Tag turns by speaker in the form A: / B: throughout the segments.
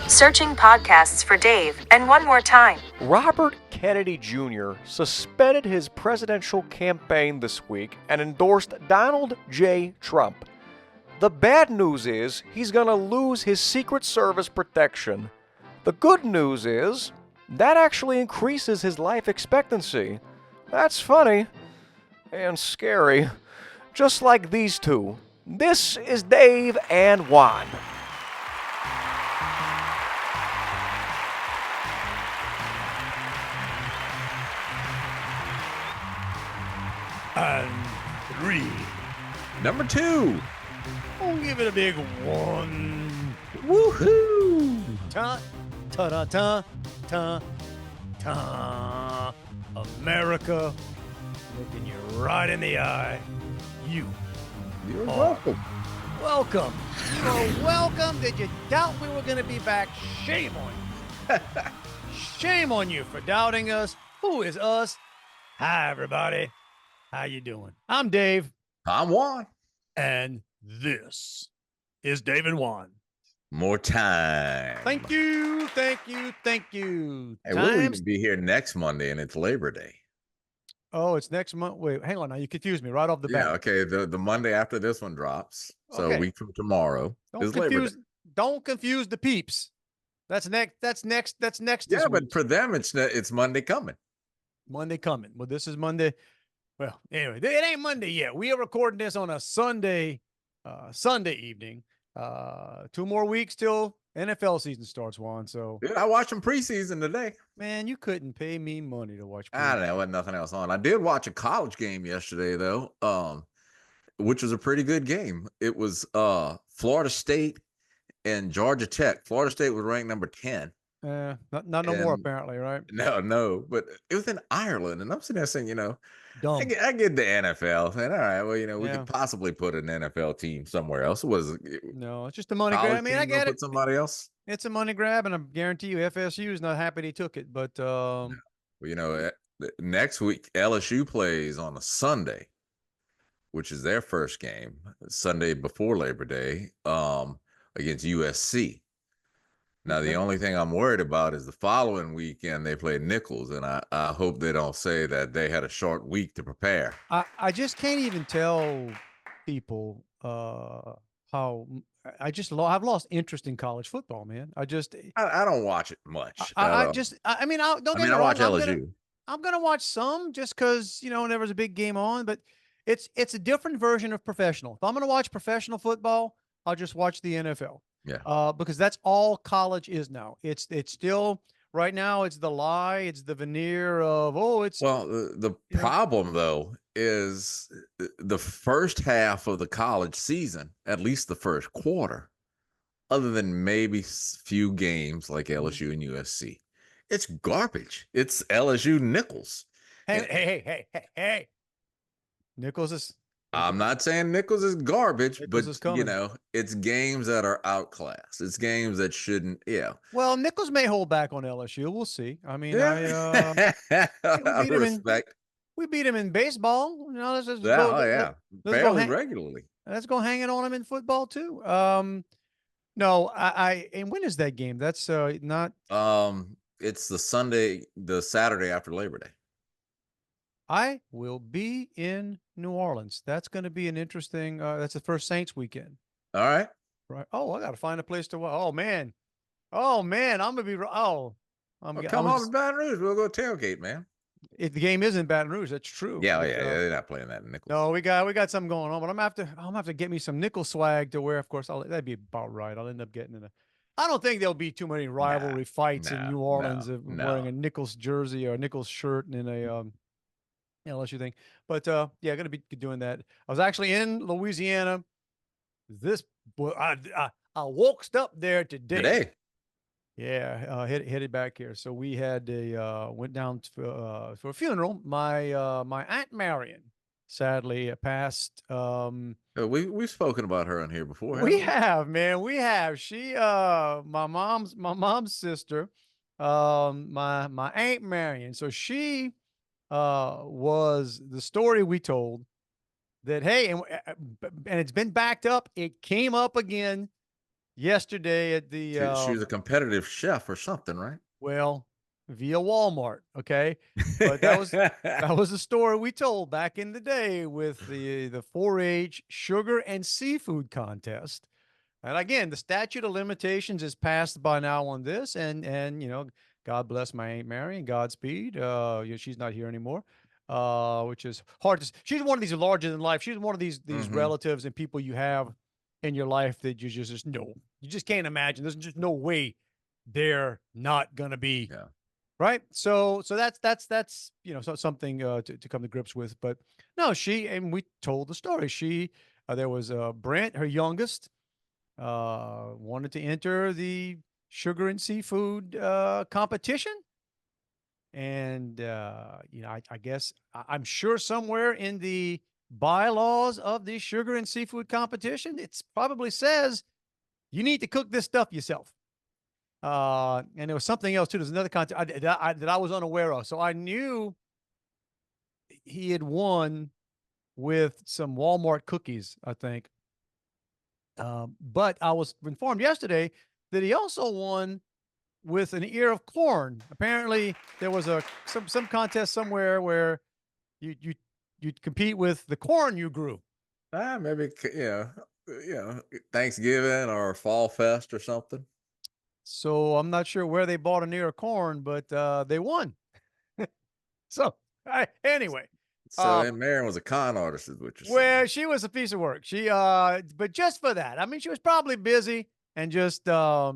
A: Searching podcasts for Dave, and one more time.
B: Robert Kennedy Jr. suspended his presidential campaign this week and endorsed Donald J. Trump. The bad news is he's going to lose his Secret Service protection. The good news is that actually increases his life expectancy. That's funny and scary. Just like these two. This is Dave and Juan.
C: And 3.
D: Number 2.
C: We'll give it a big 1.
D: Woohoo!
C: Ta ta ta ta ta ta. America, looking you right in the eye. You're
D: welcome.
C: Welcome. You're welcome. Did you doubt we were going to be back? Shame on you. Shame on you for doubting us. Who is us? Hi, everybody. How you doing? I'm Dave.
D: I'm Juan.
C: And this is Dave and Juan.
D: More time.
C: Thank you. Thank you. Thank you.
D: Hey, we'll even be here next Monday, and it's Labor Day.
C: Oh, it's next month. Wait, hang on. Now you confused me right off the bat.
D: Yeah, okay. The Monday after this one drops. So
C: Okay.
D: a week from tomorrow is Labor Day.
C: Don't confuse the peeps. That's next.
D: Yeah, but for them, it's Monday coming.
C: Monday coming. Well, this is Monday. Well, anyway, it ain't Monday yet. We are recording this on a Sunday evening. 2 more weeks till NFL season starts, Juan. So,
D: Dude, I watched them preseason today.
C: man, you couldn't pay me money to watch.
D: I don't know, wasn't nothing else on. I did watch a college game yesterday though, which was a pretty good game. It was Florida State and Georgia Tech. Florida State was ranked number 10.
C: Not no more apparently, right?
D: No, but it was in Ireland, and I'm sitting there saying,
C: Dumb.
D: I get the NFL, and all right, well, we
C: Yeah.
D: could possibly put an NFL team somewhere else.
C: No, it's just a money grab. I mean, I get it.
D: Put somebody else.
C: It's a money grab, and I guarantee you, FSU is not happy they took it. But
D: Well, next week LSU plays on a Sunday, which is their first game, Sunday before Labor Day, against USC. Now, the only thing I'm worried about is the following weekend they play Nichols, and I hope they don't say that they had a short week to prepare.
C: I just can't even tell people how I've lost interest in college football, man.
D: I don't watch it much.
C: I
D: watch LSU.
C: I'm gonna watch some just because there was a big game on, but it's a different version of professional. If I'm gonna watch professional football, I'll just watch the NFL.
D: Yeah.
C: Because that's all college is now. It's still right now. It's the lie. It's the veneer of
D: the problem though is the first half of the college season, at least the first quarter, other than maybe few games like LSU and USC, it's garbage. It's LSU Nichols.
C: Hey. Nichols is.
D: I'm not saying Nichols is garbage,
C: Nichols is
D: but it's games that are outclassed. It's games that shouldn't. Yeah.
C: Well, Nichols may hold back on LSU. We'll see. I mean, we beat him in baseball. Let's just
D: fairly regularly.
C: Let's go hanging on him in football too. And when is that game? That's not.
D: It's the Saturday after Labor Day.
C: I will be in New Orleans. That's going to be an interesting. That's the first Saints weekend.
D: All right.
C: Right. Oh, I got to find a place to watch. Oh man. I'm gonna be.
D: Come on to Baton Rouge. We'll go tailgate, man.
C: If the game is in Baton Rouge, that's true.
D: Yeah, they're not playing that in Nichols.
C: No, we got something going on, but I'm gonna have to get me some Nichols swag to wear. Of course, that'd be about right. I'll end up getting I don't think there'll be too many rivalry fights in New Orleans wearing a Nichols jersey or a Nichols shirt and a LSU thing. But gonna be doing that. I was actually in Louisiana. I walked up there today. Yeah, headed back here. So we had went down for a funeral. My Aunt Marion sadly passed.
D: We've spoken about her on here before.
C: We have, man. We have. She my mom's sister, my Aunt Marion. So she was the story we told that, hey, and it's been backed up. It came up again yesterday at the
D: She was a competitive chef or something, right?
C: well, via Walmart, okay? But that was the story we told back in the day with the 4-H sugar and seafood contest. And again, the statute of limitations is passed by now on this, and God bless my Aunt Marion, Godspeed. She's not here anymore, which is hard to. She's one of these larger than life. She's one of these relatives and people you have in your life that you just know. You just can't imagine. There's just no way they're not gonna be right. So that's something to come to grips with. But no, and we told the story. There was Brent, her youngest, wanted to enter the sugar and seafood competition. And, I guess I'm sure somewhere in the bylaws of the sugar and seafood competition, it's probably says you need to cook this stuff yourself. And there was something else too. There's another contest that I was unaware of. So I knew he had won with some Walmart cookies, I think. But I was informed yesterday that he also won with an ear of corn. Apparently, there was some contest somewhere where you'd compete with the corn you grew.
D: Maybe Thanksgiving or Fall Fest or something.
C: So I'm not sure where they bought an ear of corn, but they won. So anyway.
D: So Aunt Marion was a con artist, is what you're saying.
C: Well, she was a piece of work. But just for that, I mean, she was probably busy and just, yeah,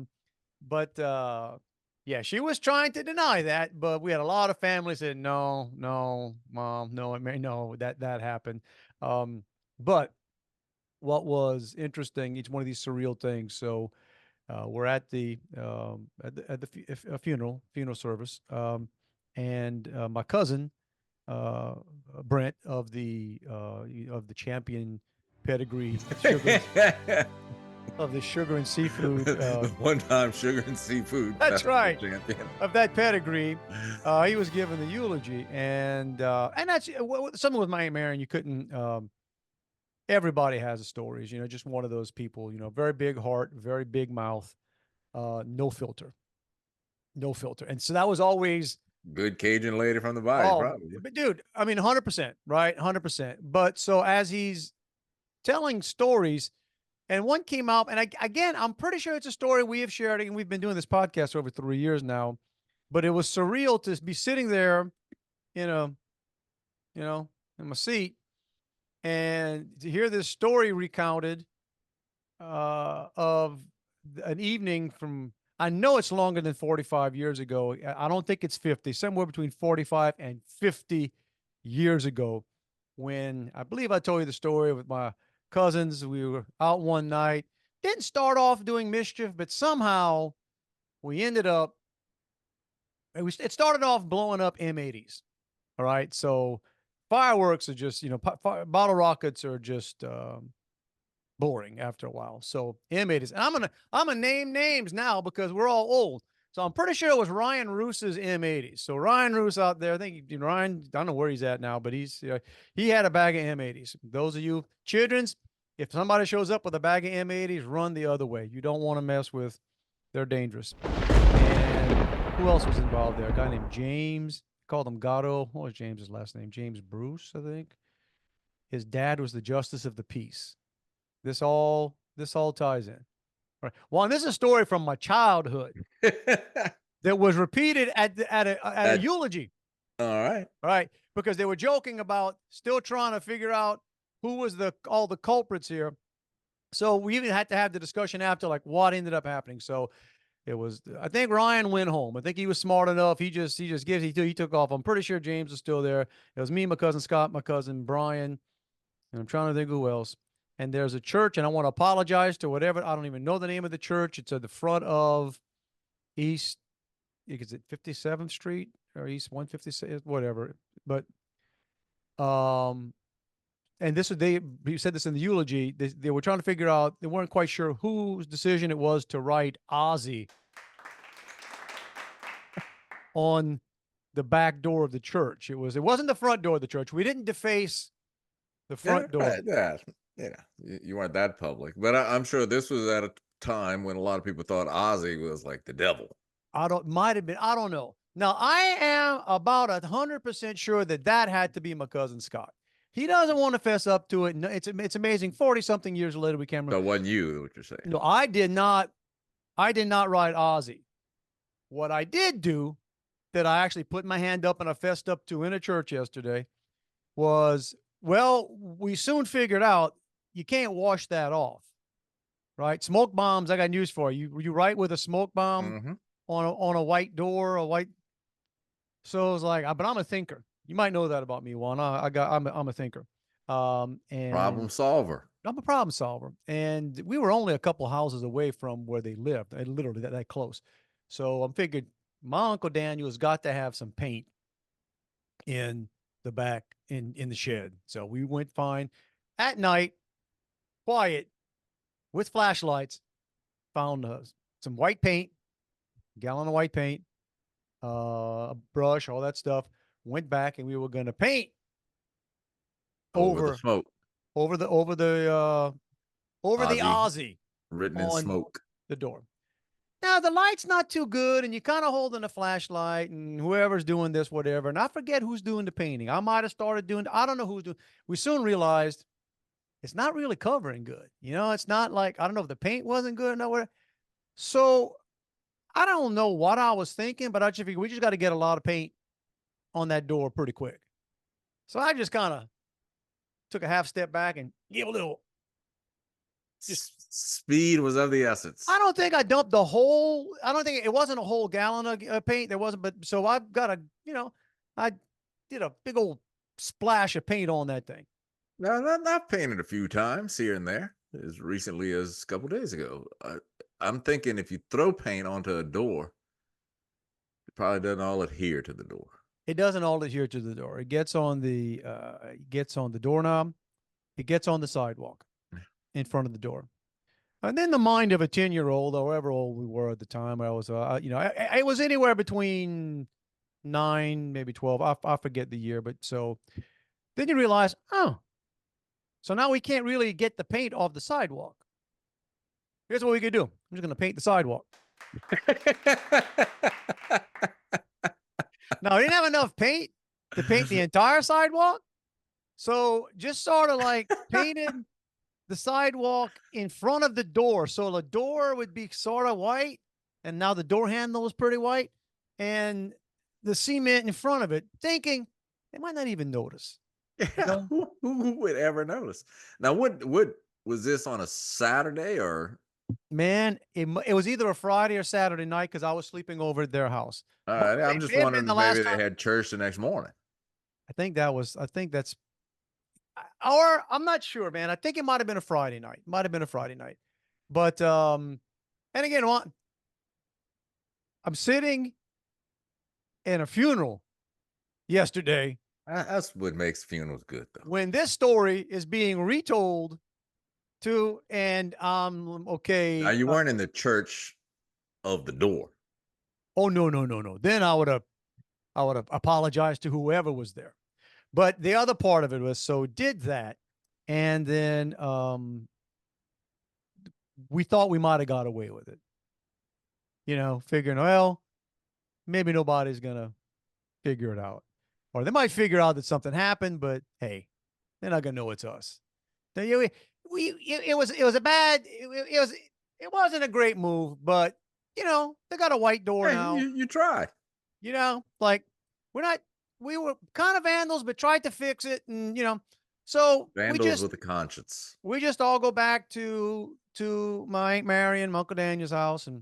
C: she was trying to deny that. But we had a lot of families said, no, Mom, no, no, that happened. But what was interesting, each one of these surreal things. So we're at the funeral service, and my cousin. Brent of the champion pedigree of the sugar and seafood.
D: The one-time sugar and seafood.
C: That's right.
D: Champion.
C: Of that pedigree, he was given the eulogy, and that's something with my Aunt Marion. You couldn't. Everybody has stories, just one of those people. Very big heart, very big mouth, no filter, and so that was always.
D: Good Cajun lady from the body, probably.
C: But dude, I mean, 100%, right? 100%. But so as he's telling stories, and one came out, and again, I'm pretty sure it's a story we have shared, and we've been doing this podcast over 3 years now. But it was surreal to be sitting there, in my seat, and to hear this story recounted of an evening from. I know it's longer than 45 years ago. I don't think it's 50, somewhere between 45 and 50 years ago, when I believe I told you the story with my cousins. We were out one night, didn't start off doing mischief, but somehow we ended up, it started off blowing up M80s. All right. So fireworks are just, bottle rockets are just, boring after a while. So M80s. And I'm gonna name names now because we're all old. So I'm pretty sure it was Ryan Roos's M80s. So Ryan Roos out there, I think Ryan, I don't know where he's at now, but he had a bag of M80s. Those of you children's, if somebody shows up with a bag of M80s, run the other way. You don't want to mess with, they're dangerous. And who else was involved there? A guy named James, called him Gatto. What was James's last name? James Bruce, I think. His dad was the Justice of the Peace. This all ties in. All right. Juan, this is a story from my childhood that was repeated at a eulogy.
D: All
C: right. Because they were joking about still trying to figure out who was all the culprits here. So we even had to have the discussion after, like, what ended up happening. So it was, I think Ryan went home. I think he was smart enough. He took off. I'm pretty sure James was still there. It was me, my cousin Scott, my cousin Brian, and I'm trying to think who else. And there's a church, and I want to apologize to whatever. I don't even know the name of the church. It's at the front of is it 57th Street or East 156, whatever. But, and he said this in the eulogy. They were trying to figure out, they weren't quite sure whose decision it was to write Ozzy on the back door of the church. It wasn't the front door of the church. We didn't deface the front door.
D: Yeah, you weren't that public, but I'm sure this was at time when a lot of people thought Ozzy was like the devil.
C: Might have been. I don't know. Now, I am about 100% sure that had to be my cousin Scott. He doesn't want to fess up to it. No, it's amazing. 40-something years later, we can't remember.
D: So it wasn't you, what you're saying?
C: No, I did not ride Ozzy. What I did do, that I actually put my hand up and I fessed up to in a church yesterday, was, well, we soon figured out you can't wash that off, right? Smoke bombs, I got news for you. You write with a smoke bomb on a white door, So it was like, but I'm a thinker. You might know that about me, Juan. I'm a thinker. And
D: problem solver.
C: I'm a problem solver. And we were only a couple houses away from where they lived, literally that close. So I'm figured my Uncle Daniel's got to have some paint in the back in the shed. So we went fine at night, quiet, with flashlights, found some white paint, gallon of white paint, a brush, all that stuff. Went back and we were going to paint
D: over the smoke,
C: over the Ozzy
D: written in smoke,
C: the door. Now the light's not too good, and you're kind of holding a flashlight, and whoever's doing this, whatever. And I forget who's doing the painting. I might have started doing. I don't know who's doing. We soon realized it's not really covering good. It's not like, I don't know if the paint wasn't good or not. Whatever. So I don't know what I was thinking, but I just figured we just got to get a lot of paint on that door pretty quick. So I just kind of took a half step back and gave a little.
D: Speed was of the essence.
C: I don't think I dumped the whole. I don't think it wasn't a whole gallon of paint. There wasn't, but so I've got I did a big old splash of paint on that thing.
D: No, I've painted a few times here and there, as recently as a couple days ago. I'm thinking if you throw paint onto a door, it probably doesn't all adhere to the door.
C: It doesn't all adhere to the door. It gets on the doorknob. It gets on the sidewalk in front of the door. And then the mind of a 10-year-old, however old we were at the time, I was, I was anywhere between 9, maybe 12. I forget the year, but so then you realize, so now we can't really get the paint off the sidewalk. Here's what we could do. I'm just going to paint the sidewalk. Now, we didn't have enough paint to paint the entire sidewalk. So just sort of like painted the sidewalk in front of the door. So the door would be sort of white. And now the door handle is pretty white. And the cement in front of it, thinking they might not even notice.
D: Yeah, who would ever notice? Now, what was this on a Saturday or?
C: Man, it was either a Friday or Saturday night because I was sleeping over at their house.
D: I'm just wondering maybe they had church the next morning.
C: I think that's, or I'm not sure, man. I think it might have been a Friday night. But, and again, I'm sitting in a funeral yesterday.
D: That's what makes funerals good, though.
C: When this story is being retold to, and okay.
D: Now, you weren't in the church of the door.
C: Oh, no. Then I would have apologized to whoever was there. But the other part of it was, so did that. And then we thought we might have got away with it. Figuring, well, maybe nobody's going to figure it out. Or they might figure out that something happened, but hey, they're not going to know it's us. It wasn't a great move, but they got a white door now.
D: You try.
C: We were kind of vandals, but tried to fix it. And, so
D: vandals with a conscience.
C: We just all go back to my Aunt Marion, my Uncle Daniel's house. And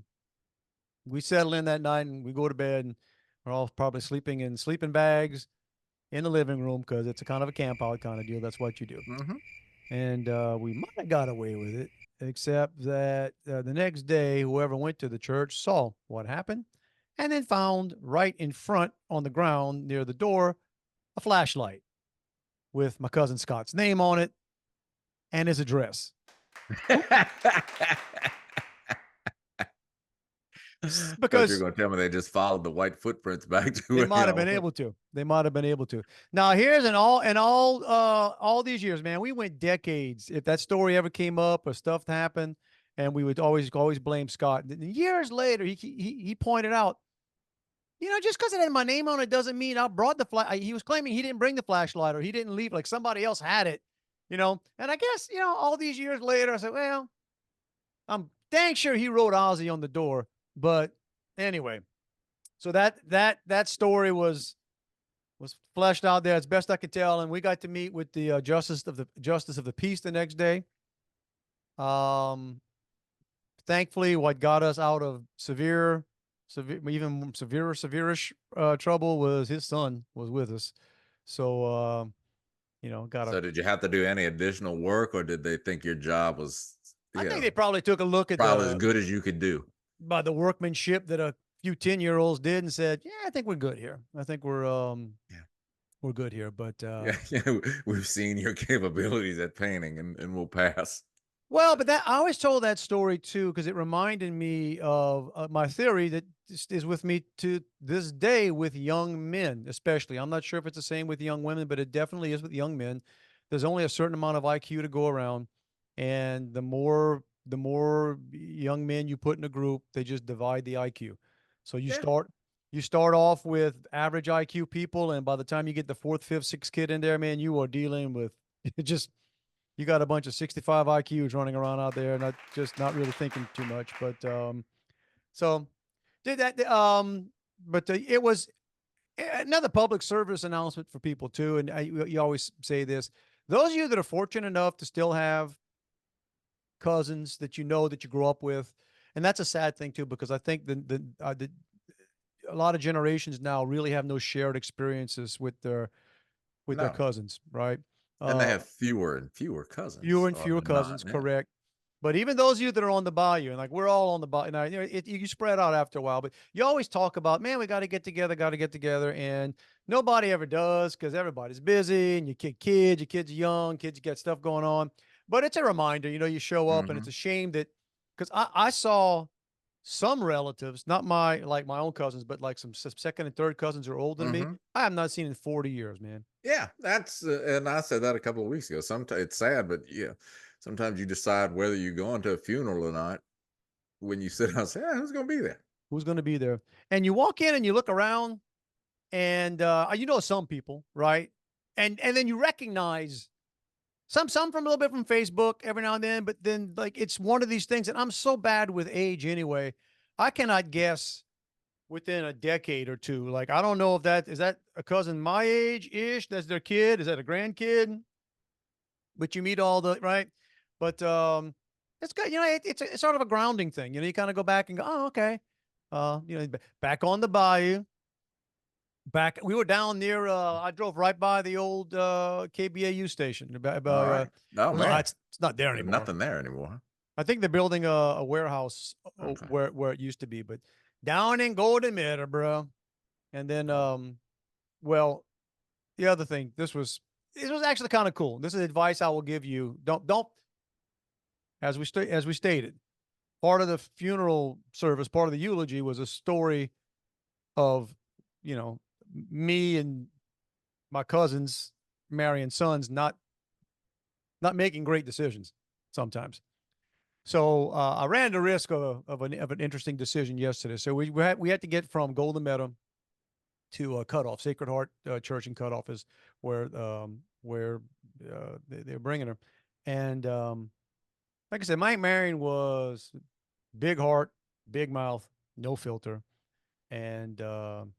C: we settle in that night and we go to bed, and we're all probably sleeping in sleeping bags in the living room, because it's a kind of a camp out kind of deal. That's what you do.
D: Mm-hmm.
C: And we might have got away with it, except that the next day, whoever went to the church saw what happened, and then found right in front on the ground near the door a flashlight with my cousin Scott's name on it and his address. Because
D: you're going to tell me they just followed the white footprints back to.
C: They might have been able to. Now, here's all these years, man, we went decades. If that story ever came up or stuff happened, and we would always blame Scott. And years later, he pointed out, just because it had my name on it doesn't mean I brought the flash. He was claiming he didn't bring the flashlight or he didn't leave, like somebody else had it, And I guess, all these years later, I said, well, I'm dang sure he wrote Ozzy on the door. But anyway, so that story was fleshed out there as best I could tell, and we got to meet with the justice of the peace the next day. Thankfully, what got us out of severe, even severish trouble was his son was with us. So,
D: So did you have to do any additional work, or did they think your job was,
C: I think they probably took a look at
D: probably as good as you could do
C: by the workmanship that a few 10-year-olds did and said, yeah, I think we're good here. I think we're good here. But
D: yeah, we've seen your capabilities at painting, and we'll pass.
C: Well, but I always told that story too because it reminded me of my theory that is with me to this day with young men, especially. I'm not sure if it's the same with young women, but it definitely is with young men. There's only a certain amount of IQ to go around, and the more young men you put in a group, they just divide the IQ. So you start off with average IQ people, and by the time you get the fourth, fifth, sixth kid in there, man, you are dealing with just you got a bunch of 65 IQs running around out there, not really thinking too much. But so did that. But it was another public service announcement for people too. And you always say this: those of you that are fortunate enough to still have cousins that you grew up with, and that's a sad thing too, because I think a lot of generations now really have no shared experiences with their cousins, right?
D: And they have fewer and fewer cousins.
C: Fewer and fewer cousins, correct. But even those of you that are on the bayou, and like we're all on the bayou, and you spread out after a while, but you always talk about, man, we got to get together, and nobody ever does because everybody's busy, and your kids are young, kids got stuff going on. But it's a reminder, you show up, and it's a shame that because I saw some relatives, not my own cousins, but like some second and third cousins who are older than me. I have not seen in 40 years, man.
D: Yeah, that's and I said that a couple of weeks ago. Sometimes it's sad, but yeah, sometimes you decide whether you're going to a funeral or not when you sit down and say, who's going to be there?
C: Who's going to be there? And you walk in and you look around, and some people, right? And then you recognize some from a little bit from Facebook every now and then, but then like it's one of these things, and I'm so bad with age anyway. I cannot guess within a decade or two. Like, I don't know if is that a cousin my age-ish? That's their kid? Is that a grandkid? But you meet all the, right? But it's good. It's sort of a grounding thing. You kind of go back and go, oh, okay. Back on the bayou. We were down near, I drove right by the old KBAU station.
D: All right. Oh, man.
C: It's not there anymore.
D: There's nothing there anymore.
C: I think they're building a warehouse where it used to be, but down in Golden Meadow, bro. And then, well, the other thing, this was actually kind of cool. This is advice I will give you. Don't, as we stated, part of the funeral service, part of the eulogy was a story of, me and my cousins, Marion's sons, not making great decisions sometimes. So I ran the risk of an interesting decision yesterday. So we had to get from Golden Meadow to Cutoff. Sacred Heart Church in Cutoff is where they're bringing her. And like I said, Mike Marion was big heart, big mouth, no filter. And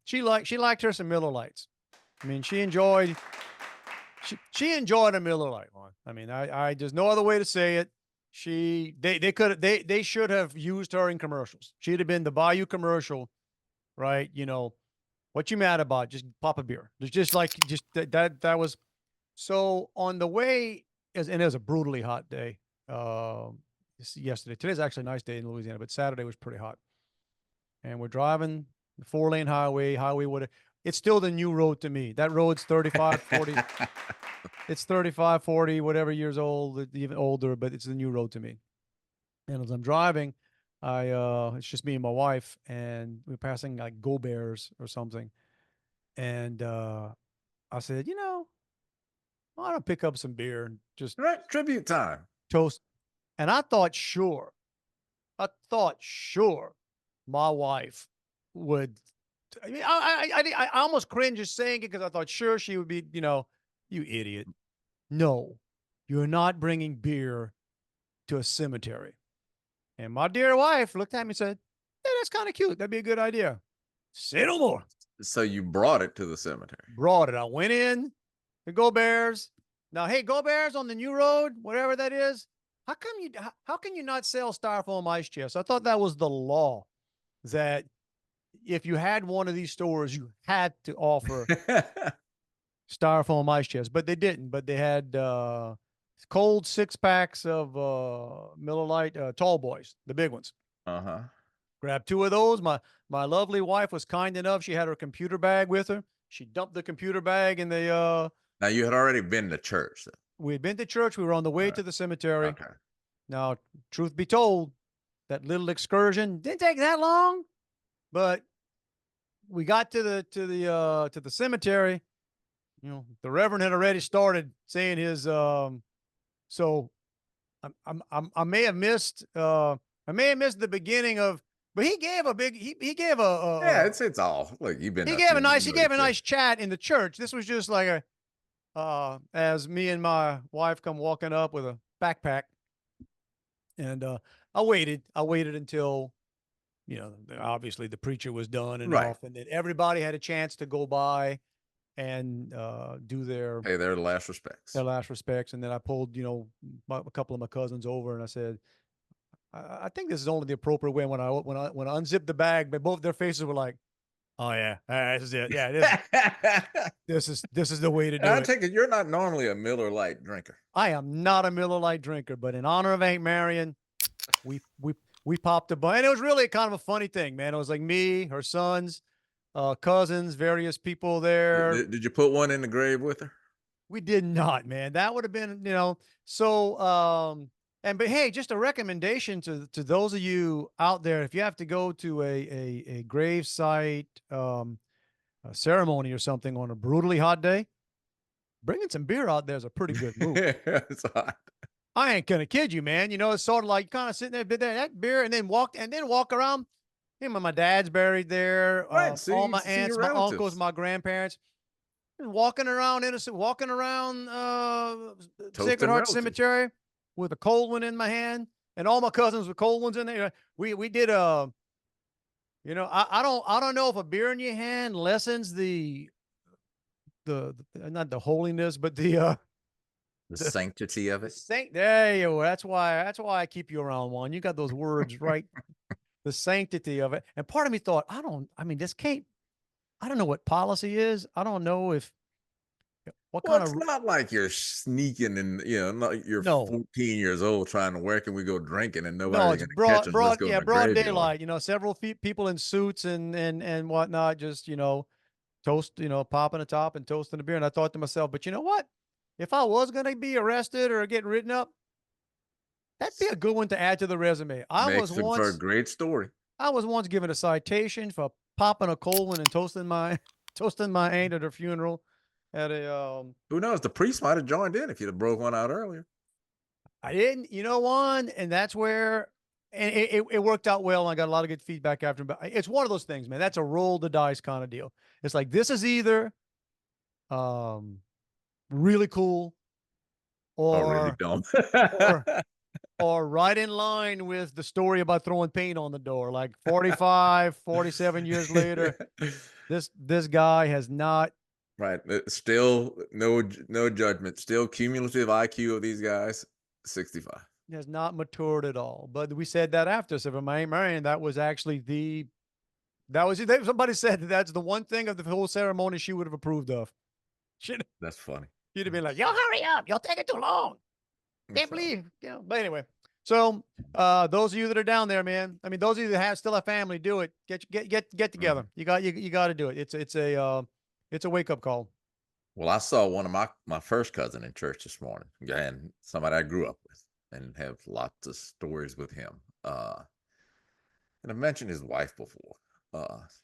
C: she liked her some Miller Lites. I mean, she enjoyed a Miller Lite one. I mean, I there's no other way to say it. They should have used her in commercials. She'd have been the Bayou commercial, right? What you mad about? Just pop a beer. There's just that was. So on the way, and it was a brutally hot day yesterday. Today's actually a nice day in Louisiana, but Saturday was pretty hot. And we're driving the 4-lane highway. It's still the new road to me. That road's 35, 40. It's 35, 40, whatever years old, even older, but it's the new road to me. And as I'm driving, it's just me and my wife, and we're passing like Go Bears or something. And I said, why don't I pick up some beer and just
D: right, tribute time.
C: toast. And I thought, sure, I thought, sure, my wife would. I mean, I almost cringe just saying it because I thought, sure, she would be, you idiot. No, you're not bringing beer to a cemetery. And my dear wife looked at me and said, yeah, that's kind of cute. That'd be a good idea. Say no more.
D: So you brought it to the cemetery.
C: Brought it. I went in to Go Bears. Now, hey, Go Bears on the new road, whatever that is. How can you not sell styrofoam ice chests? I thought that was the law, that if you had one of these stores, you had to offer styrofoam ice chests, but they didn't. But they had cold 6-packs of Miller Lite tall boys, the big ones.
D: Uh-huh.
C: Grabbed 2 of those. My lovely wife was kind enough. She had her computer bag with her. She dumped the computer bag in the.
D: Now you had already been to church. So.
C: We had been to church. We were on the way to the cemetery.
D: Okay.
C: Now, truth be told, that little excursion didn't take that long, but we got to the cemetery. The Reverend had already started saying his. So, I may have missed. I may have missed the beginning of. But he gave a big. He gave a.
D: Yeah, it's all. Look, you've been.
C: He gave a nice chat in the church. This was just like a. As me and my wife come walking up with a backpack, and I waited until, obviously the preacher was done and off, and then everybody had a chance to go by and do
D: pay their last respects.
C: And then I pulled, a couple of my cousins over, and I said, I think this is only the appropriate way. When I unzipped the bag, but both their faces were like, oh yeah, this is it. Yeah, this is the way to do it.
D: I take it you're not normally a Miller Lite drinker.
C: I am not a Miller Lite drinker, but in honor of Aunt Marion, we popped a bunch, and it was really kind of a funny thing, man. It was like me, her sons, cousins, various people there.
D: Did you put one in the grave with her?
C: We did not, man. That would have been, so. But hey, just a recommendation to those of you out there, if you have to go to a grave site a ceremony or something on a brutally hot day, bringing some beer out there is a pretty good move.
D: It's hot.
C: I ain't gonna kid you, man. It's sort of like kind of sitting there, that beer, and then walk around. My dad's buried there.
D: Right.
C: All my aunts, my uncles, my grandparents. Walking around Sacred Heart Cemetery with a cold one in my hand, and all my cousins with cold ones in there. We did I don't know if a beer in your hand lessens the not the holiness, but the
D: sanctity of it.
C: There you go. That's why I keep you around, Juan. You got those words right. The sanctity of it. And part of me thought, I don't know what policy is. I don't know if
D: it's not like you're sneaking and like you're 14 years old trying to where can we go drinking and nobody's going to catch us.
C: Broad daylight. Several people in suits and whatnot, just toast, popping a top and toasting a beer. And I thought to myself, but you know what? If I was going to be arrested or get written up, that'd be a good one to add to the resume.
D: For a great story.
C: I was once given a citation for popping a cold one and toasting my aunt at her funeral. At a
D: who knows? The priest might have joined in if you'd have broke one out earlier.
C: I didn't, Juan, and that's where, and it worked out well. And I got a lot of good feedback after. But it's one of those things, man. That's a roll the dice kind of deal. It's like this is either, really cool, or
D: really dumb,
C: or right in line with the story about throwing paint on the door. Like 45, 47 years later, this guy has not.
D: Right. Still no judgment. Still cumulative IQ of these guys, 65.
C: Has not matured at all. But we said that after. So for Marion, that was actually somebody said that's the one thing of the whole ceremony she would have approved of.
D: That's funny.
C: You'd have been like, y'all hurry up. Y'all take it too long. Can't believe, But anyway, so those of you that are down there, man, those of you that still have family, do it. Get together. Mm-hmm. You got to do it. It's a wake-up call.
D: Well, I saw one of my first cousin in church this morning, and somebody I grew up with and have lots of stories with him. And I mentioned his wife before.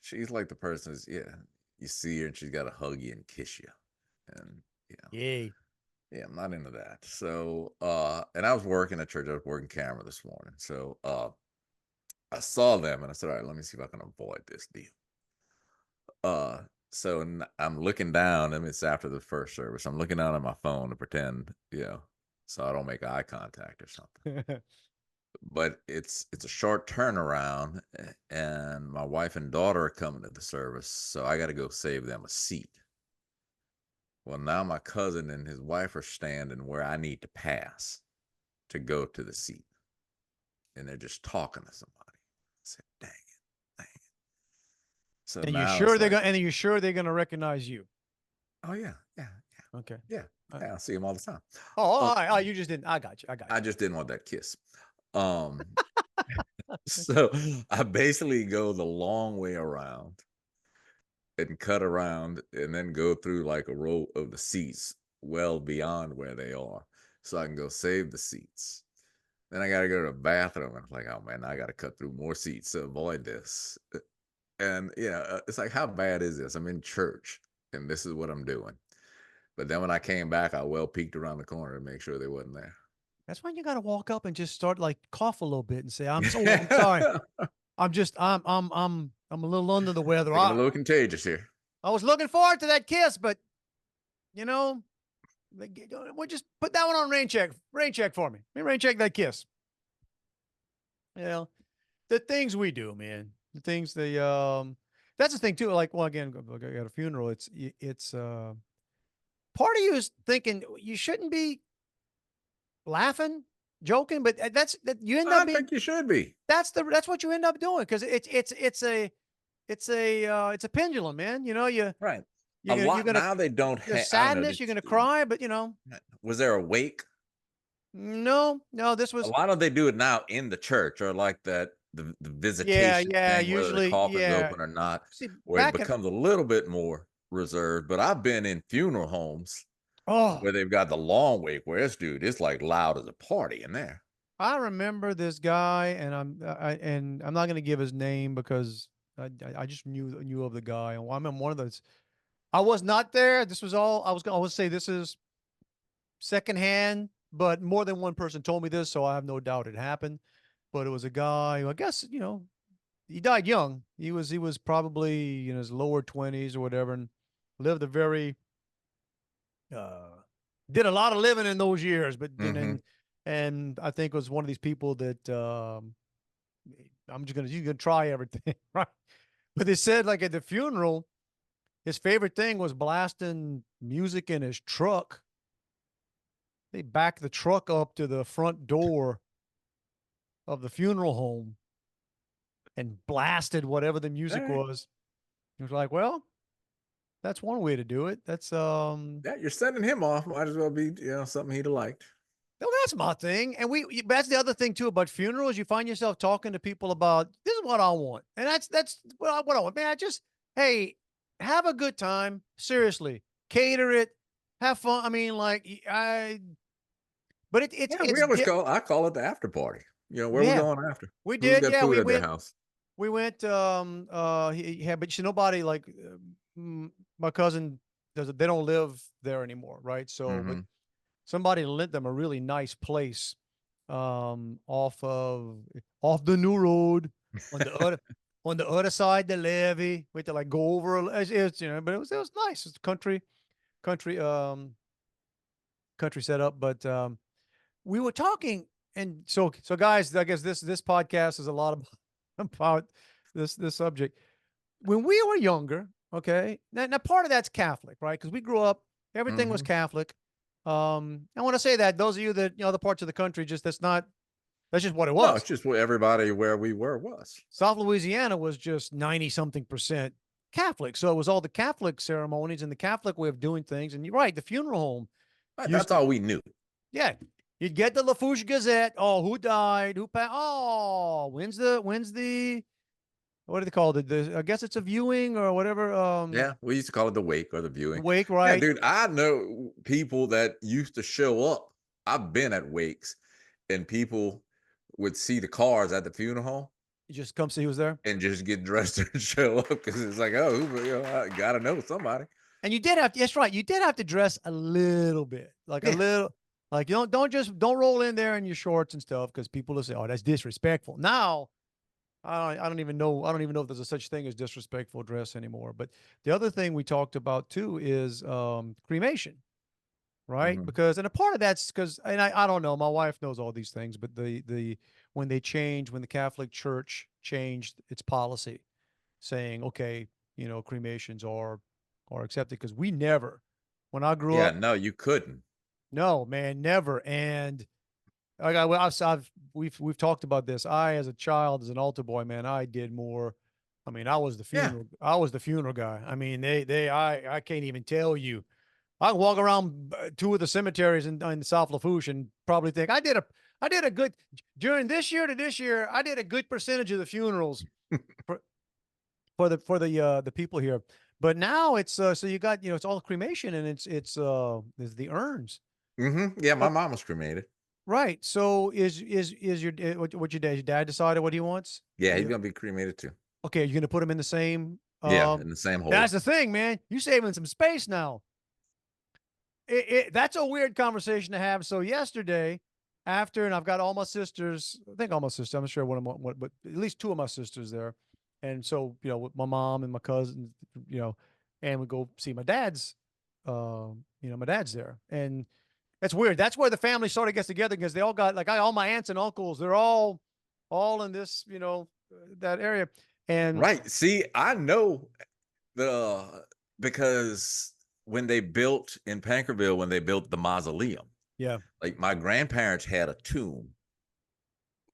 D: She's like the person you see her and she's got to hug you and kiss you. And,
C: Yay.
D: Yeah, I'm not into that. So, and I was working at church. I was working camera this morning. So, I saw them and I said, all right, let me see if I can avoid this deal. So I'm looking down, and it's after the first service. I'm looking down at my phone to pretend, so I don't make eye contact or something. But it's a short turnaround, and my wife and daughter are coming to the service, so I got to go save them a seat. Well, now my cousin and his wife are standing where I need to pass to go to the seat, and they're just talking to somebody. I said, dang it. So
C: and
D: now you're
C: sure they're gonna recognize you?
D: Oh yeah.
C: Okay.
D: Yeah. I see them all the time.
C: You just didn't. I got you.
D: I just didn't want that kiss. So I basically go the long way around and cut around and then go through like a row of the seats well beyond where they are, so I can go save the seats. Then I got to go to the bathroom, and I'm like, oh man, I got to cut through more seats to avoid this. And it's like, how bad is this? I'm in church and this is what I'm doing. But then when I came back, I well peeked around the corner to make sure they wasn't there.
C: That's when you got to walk up and just start like cough a little bit and say, I'm sorry. I'm a little under the weather.
D: I'm a little contagious here.
C: I was looking forward to that kiss, but we'll just put that one on rain check. Rain check for me. Rain check that kiss. The things we do, man. The things that's the thing too. Like, well, again, at a funeral, it's part of you is thinking you shouldn't be laughing, joking, but you end up
D: I think you should be.
C: That's what you end up doing, because it's a pendulum, man.
D: Right.
C: Now
D: they don't
C: have sadness. You're gonna cry, but
D: Was there a wake?
C: No. This was
D: a lot of they do it now in the church, or like that the visitation thing,
C: usually,
D: whether the coffin's open or not,
C: See,
D: where it becomes a little bit more reserved. But I've been in funeral homes where they've got the long wake, where it's like loud as a party in there.
C: I remember this guy, and I'm not going to give his name because I just knew of the guy. And I remember one of those. I was not there. This was all I was going to say. This is secondhand, but more than one person told me this, so I have no doubt it happened. But it was a guy who, I guess, he died young. He was probably in his lower 20s or whatever, and lived a very did a lot of living in those years, but and I think was one of these people that you can try everything, right? But they said, like, at the funeral, his favorite thing was blasting music in his truck. They backed the truck up to the front door of the funeral home and blasted whatever the music was. It was like, well, that's one way to do it. That's
D: you're sending him off. Might as well be something he'd have liked.
C: No, that's my thing. And that's the other thing too about funerals. You find yourself talking to people about, this is what I want. And that's what I want. Man, hey, have a good time. Seriously. Cater it. Have fun. I mean, but
D: I call it the after party. Where we going after?
C: We did.
D: Got food at their house.
C: We went, but nobody, like, my cousin they don't live there anymore. Right. So, but somebody lent them a really nice place, off the new road on the other side the levee. We had to like go over but it was nice. It's country setup. But we were talking, and so guys, I guess this podcast is a lot about this subject. When we were younger, okay, now part of that's Catholic, right? Because we grew up, everything was Catholic. I want to say that those of you that, other parts of the country, that's just what it was.
D: No, it's just what everybody where we were was.
C: South Louisiana was just 90-something% Catholic. So it was all the Catholic ceremonies and the Catholic way of doing things. And you're right, the funeral home.
D: Right, that's all we knew.
C: Yeah. You'd get the Lafourche Gazette. Oh, who died? Who passed? Oh, when's the, what do they call it? I guess it's a viewing or whatever.
D: Yeah, we used to call it the wake or the viewing.
C: Wake, right?
D: Yeah, dude, I know people that used to show up. I've been at wakes, and people would see the cars at the funeral home.
C: You just come see who's there?
D: And just get dressed and show up, because it's like, I got to know somebody.
C: And you did have to, that's right. You did have to dress a little bit, a little, like, don't roll in there in your shorts and stuff, because people will say, oh, that's disrespectful. Now, I don't even know. I don't even know if there's a such thing as disrespectful dress anymore. But the other thing we talked about too is cremation, right?
D: Mhm.
C: Because and a part of that's because and I don't know. My wife knows all these things, but the when the Catholic Church changed its policy, saying okay, cremations are accepted because we never, when I grew
D: Yeah,
C: up,
D: no, you couldn't.
C: no man, never. And like we've talked about this. I, as a child, as an altar boy, man, I did more. I mean,
D: Yeah.
C: I was the funeral guy. I mean, I can't even tell you. I can walk around two of the cemeteries in South Lafourche and probably think I did a good during this year to this year. I did a good percentage of the funerals for, the people here. But now it's so you got it's all cremation and it's the urns.
D: Yeah, my
C: So
D: mom was cremated.
C: right. So is your what your dad decided what he wants?
D: Yeah, he's
C: Yeah.
D: gonna be cremated too.
C: Okay, you're gonna put him in the same.
D: Yeah, in the same
C: That's
D: hole.
C: the thing, man. You saving some space now. That's a weird conversation to have. So yesterday, after, and I've got all my sisters. I think all my sisters. I'm not sure but at least two of my sisters there. And so with my mom and my cousin, and we go see my dad's. My dad's there, and that's weird. That's where the family sort of gets together because they all got like all my aunts and uncles. They're all in this, that area. And
D: Right. See, I know the because when they built in Pankerville, when they built the mausoleum,
C: yeah,
D: like my grandparents had a tomb.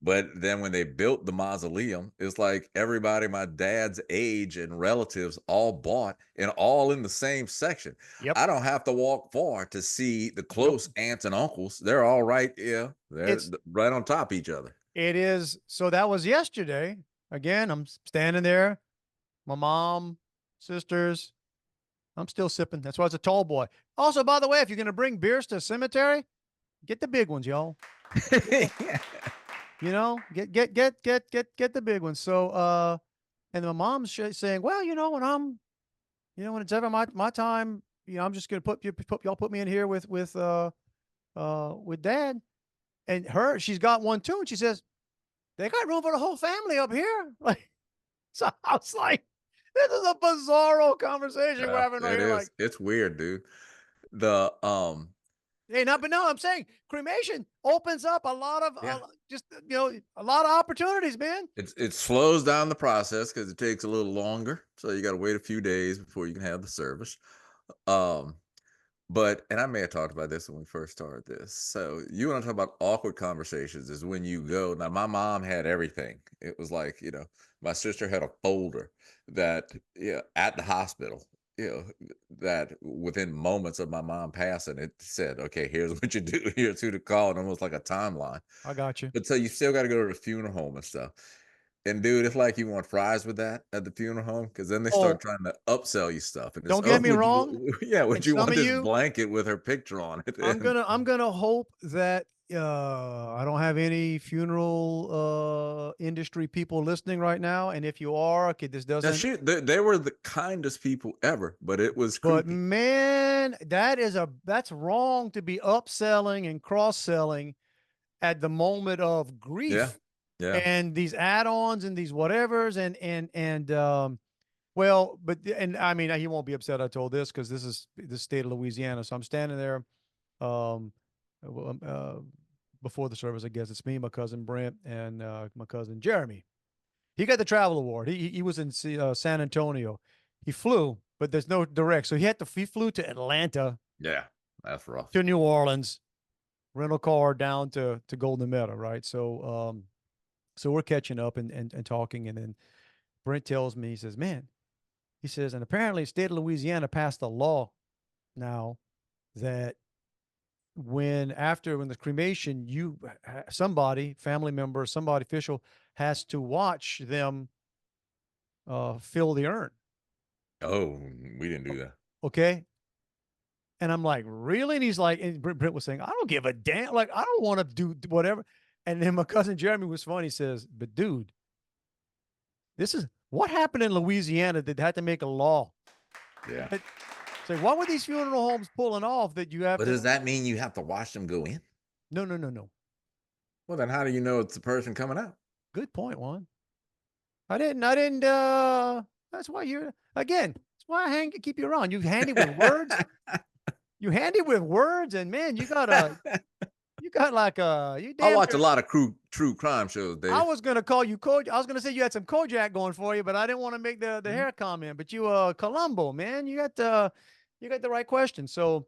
D: But then when they built the mausoleum, it's like everybody my dad's age and relatives all bought and all in the same section.
C: yep,
D: I don't have to walk far to see the
C: nope.
D: close aunts and uncles. They're all right, yeah, they're
C: It's
D: right on top of each other.
C: it is. So that was yesterday. Again, I'm standing there. My mom, sisters. I'm still sipping. That's why it's a tall boy. Also, by the way, if you're gonna bring beers to a cemetery, get the big ones, y'all. Get the,
D: Yeah.
C: get the big ones. So, and my mom's saying, well, when it's ever my time, I'm just gonna y'all put me in here with dad and she's got one too, and she says they got room for the whole family up here. Like, so I was like, this is a bizarro conversation we're
D: Yeah,
C: having right
D: it
C: here. Like,
D: is. It's weird, dude. The
C: hey, not, but no, I'm saying cremation opens up a lot of
D: yeah,
C: just a lot of opportunities, man.
D: it slows down the process because it takes a little longer. So you got to wait a few days before you can have the service. Um, But and I may have talked about this when we first started this. So you want to talk about awkward conversations is when you go. Now my mom had everything. It was like, my sister had a folder that at the hospital, that within moments of my mom passing, it said, okay, here's what you do, here's who to call, and almost like a timeline.
C: I got you.
D: But so you still got to go to the funeral home and stuff. And dude, it's like you want fries with that at the funeral home because then they start
C: Oh,
D: trying to upsell you stuff. And it's,
C: don't get
D: oh,
C: me wrong.
D: yeah,
C: And
D: would you
C: some
D: want
C: of
D: this
C: you,
D: blanket with her picture on it? And
C: I'm gonna hope that I don't have any funeral industry people listening right now. And if you are, okay, this
D: now,
C: doesn't.
D: they were the kindest people ever, but it was
C: But
D: creepy.
C: man, that's wrong to be upselling and cross selling at the moment of
D: Yeah,
C: grief
D: yeah.
C: and these add-ons and these whatevers and well, but and I mean he won't be upset I told this because this is the state of Louisiana. So I'm standing there um before the service, I guess. It's me, my cousin Brent, and my cousin Jeremy. He got the travel award. He was in San Antonio. He flew, but there's no direct. So he flew to Atlanta,
D: Yeah, that's rough.
C: to New Orleans, rental car down to Golden Meadow, right? So we're catching up and talking, and then Brent tells me, he says, man, he says, and apparently the state of Louisiana passed a law now that when the cremation, somebody, family member, somebody official has to watch them fill the urn.
D: Oh, we didn't do that.
C: Okay. And I'm like, really? And he's like, and Brent was saying, I don't give a damn. Like, I don't want to do whatever. And then my cousin Jeremy was funny. He says, but dude, this is what happened in Louisiana that had to make a law.
D: Yeah.
C: Say, what were these funeral homes pulling off that you have
D: But
C: to?
D: does that mean you have to watch them go in?
C: No.
D: Well, then how do you know it's the person coming out?
C: Good point, Juan. I didn't. That's why you're again. That's why I keep you around. You handy with words. You handy with words, and man, you got like you
D: I
C: damn
D: watch a
C: near.
D: lot of true crime shows,
C: I
D: Dave.
C: was gonna call you I was gonna say you had some Kojak going for you, but I didn't want to make the
D: Mhm.
C: hair comment. But you Columbo, man, you got the right question. So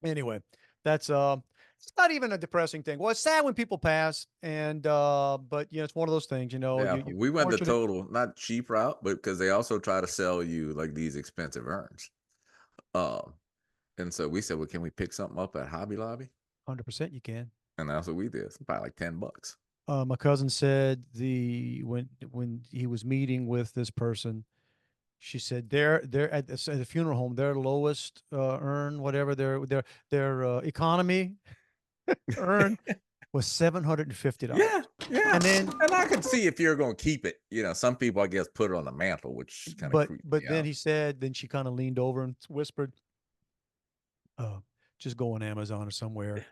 C: anyway, that's it's not even a depressing thing. Well, it's sad when people pass, and but it's one of those things.
D: Yeah,
C: You
D: we went the
C: fortunate.
D: total, not cheap route, but because they also try to sell you like these expensive urns. Um, and so we said, well, can we pick something up at Hobby Lobby?
C: 100% you can.
D: And that's what we did. It's probably like $10.
C: My cousin said when he was meeting with this person, she said they're at the funeral home, their lowest earn, whatever their economy earn was $750.
D: Yeah, yeah.
C: And then,
D: And I could see if you're going to keep it. Some people, I guess, put it on the mantle, which kind of creeps
C: but
D: me
C: then
D: out.
C: he said, then she kind of leaned over and whispered, uh, just go on Amazon or somewhere,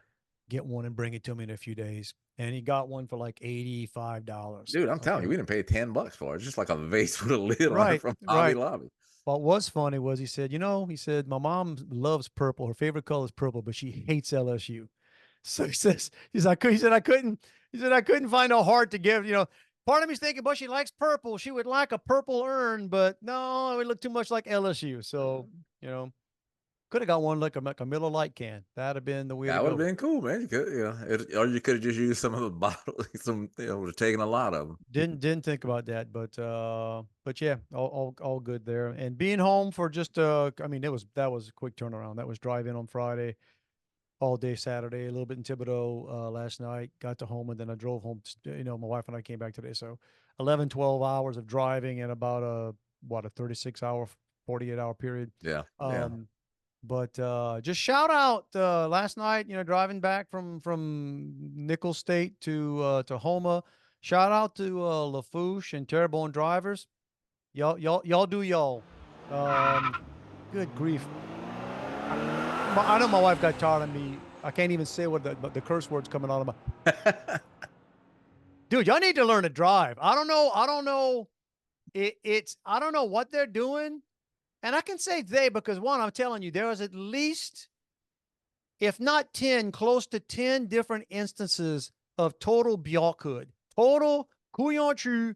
C: get one and bring it to me in a few days. And he got one for like $85.
D: Dude, I'm telling you,
C: Okay.
D: we didn't pay $10 for it. It's just like a vase with a lid on it
C: Right,
D: from Hobby
C: right.
D: Lobby.
C: What was funny was he said, my mom loves purple. Her favorite color is purple, but she hates LSU. So he said, I couldn't find a heart to give, part of me's thinking, but she likes purple. She would like a purple urn, but no, it would look too much like LSU. So, could have got one like a Miller Lite can. That'd have been the way to
D: That would have
C: go.
D: been cool, man. You could, or you could have just used some of the bottles, would have taken a lot of them.
C: Didn't think about that, but yeah, all good there. And being home for just I mean, that was a quick turnaround. That was drive in on Friday, all day Saturday, a little bit in Thibodeau last night, got to home, and then I drove home. My wife and I came back today. So 11, 12 hours of driving in about a 36-hour, 48-hour period.
D: Yeah, yeah.
C: But just shout out last night, driving back from Nickel State to Homa. Shout out to Lafouche and Terrebonne drivers. Y'all do y'all. Good grief. I know my wife got tired of me. I can't even say what the curse words coming out of my. Dude, y'all need to learn to drive. I don't know. I don't know. I don't know what they're doing. And I can say they because one, I'm telling you, there was at least, if not 10, close to 10 different instances of total bjorkhood. Total couillonchu.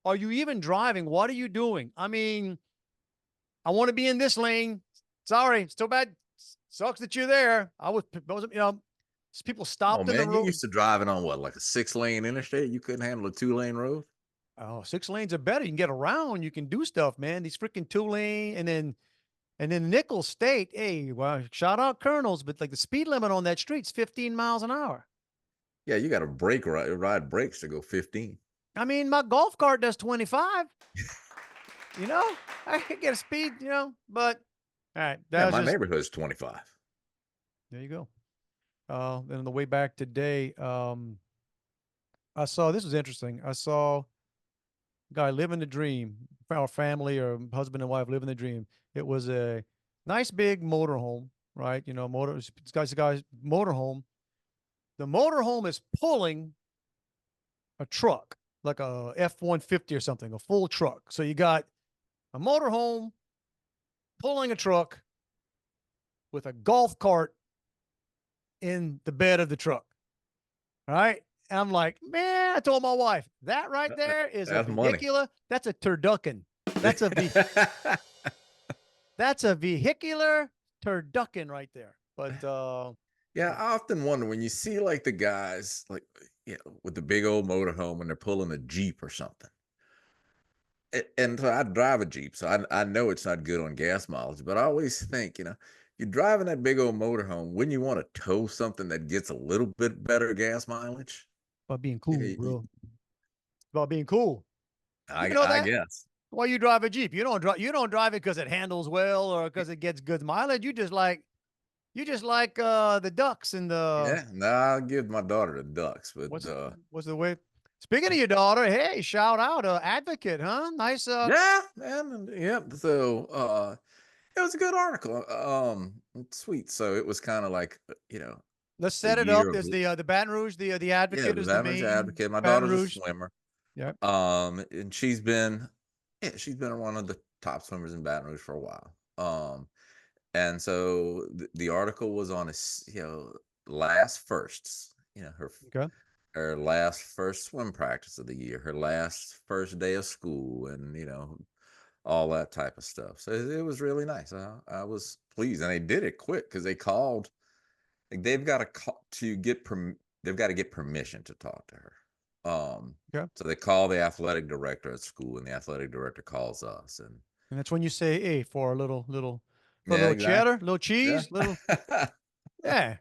C: Are you even driving? What are you doing? I mean, I want to be in this lane. Sorry, it's too bad. Sucks that you're there. People
D: Oh
C: stopped in the
D: man, you
C: road.
D: used to driving on what, like a 6-lane interstate? You couldn't handle a 2-lane road?
C: Oh, 6 lanes are better. You can get around. You can do stuff, man. These freaking 2 lane, and then Nickel State. Hey, well, shout out Colonels, but like the speed limit on that street's 15 miles an hour.
D: Yeah, you got to ride brakes to go 15.
C: I mean, my golf cart does 25. I can get a speed, but all right.
D: Yeah, my neighborhood's 25.
C: There you go. Then on the way back today, I saw, this was interesting. I saw a guy living the dream, our family or husband and wife living the dream. It was a nice big motorhome, right? This guy's motorhome. The motorhome is pulling a truck, like a F-150 or something, a full truck. So you got a motorhome pulling a truck with a golf cart in the bed of the truck. All right. And I'm like, man, I told my wife, that right there is a
D: That's money.
C: vehicular. That's a turducken. That's a vehicular turducken right there. But
D: yeah, I often wonder when you see like the guys like with the big old motorhome and they're pulling a Jeep or something. And so I drive a Jeep, so I know it's not good on gas mileage, but I always think, you're driving that big old motorhome, wouldn't you want to tow something that gets a little bit better gas mileage?
C: about being cool, bro. It's about being cool.
D: I
C: That?
D: guess.
C: Why you drive a Jeep? You don't drive it because it handles well or because it gets good mileage. You just like the ducks and the.
D: Yeah, no, I'll give my daughter the ducks, but
C: what's the way? Speaking of your daughter, hey, shout out, advocate, huh? Nice.
D: yeah, man, yeah. So it was a good article. Sweet. So it was kind of like
C: Let's
D: the
C: set it
D: year
C: up.
D: of
C: There's the Baton Rouge, the
D: yeah,
C: advocate
D: the
C: is the
D: Baton Rouge
C: main
D: Advocate. My
C: Baton
D: daughter's a
C: Rouge
D: swimmer.
C: Yeah.
D: And she's been one of the top swimmers in Baton Rouge for a while. And so the article was on last firsts,
C: Okay.
D: her last first swim practice of the year, her last first day of school, and all that type of stuff. So it was really nice. I was pleased, and they did it quick because they called. Like, they've got to call to get they've got to get permission to talk to her.
C: Okay.
D: So they call the athletic director at school, and the athletic director calls us, and
C: And that's when you say, "Hey," for a for a
D: yeah,
C: little cheddar,
D: exactly,
C: little
D: yeah.
C: cheese, little, yeah,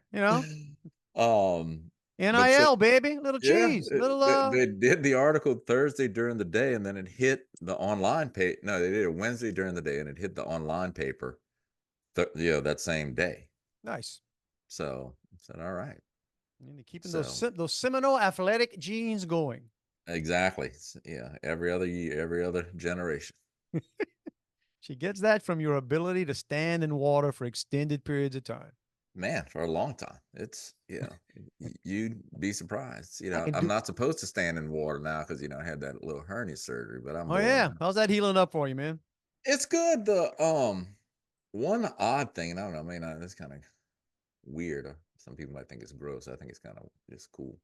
D: um, but so
C: NIL, baby, little
D: yeah,
C: cheese, little
D: they did the article Thursday during the day, and then it hit the online page. No, they did it Wednesday during the day, and it hit the online paper, that same day.
C: nice.
D: So I said, all right.
C: And keeping
D: So
C: those Seminole athletic genes going.
D: exactly. Yeah. Every other year, every other generation.
C: She gets that from your ability to stand in water for extended periods of time.
D: Man, for a long time. It's, you'd be surprised.
C: I can
D: I'm
C: do.
D: not supposed to stand in water now because, I had that little hernia surgery, but I'm
C: Oh
D: willing
C: yeah,
D: now.
C: how's that healing up for you, man?
D: It's good. One odd thing, and I don't know, I mean, it's kind of weird. Some people might think it's gross. I think it's kind of just cool.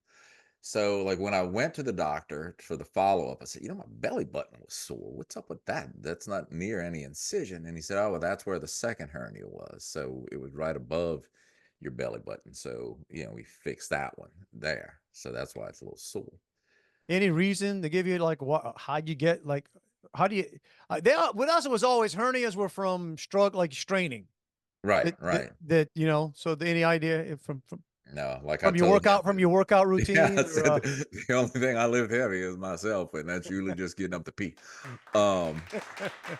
D: So, like, when I went to the doctor for the follow up, I said, my belly button was sore. What's up with that? That's not near any incision. And he said, oh, well, that's where the second hernia was. So it was right above your belly button. So, we fixed that one there. So that's why it's a little sore.
C: Any reason to give you like what? How'd you get like? How do you? With us, it was always hernias were from straining.
D: Right,
C: That
D: right.
C: So any idea if
D: No, like I
C: from your
D: told you,
C: workout
D: yeah,
C: routine
D: I
C: or
D: said the only thing I lift heavy is myself, and that's usually just getting up to pee.
C: Hey,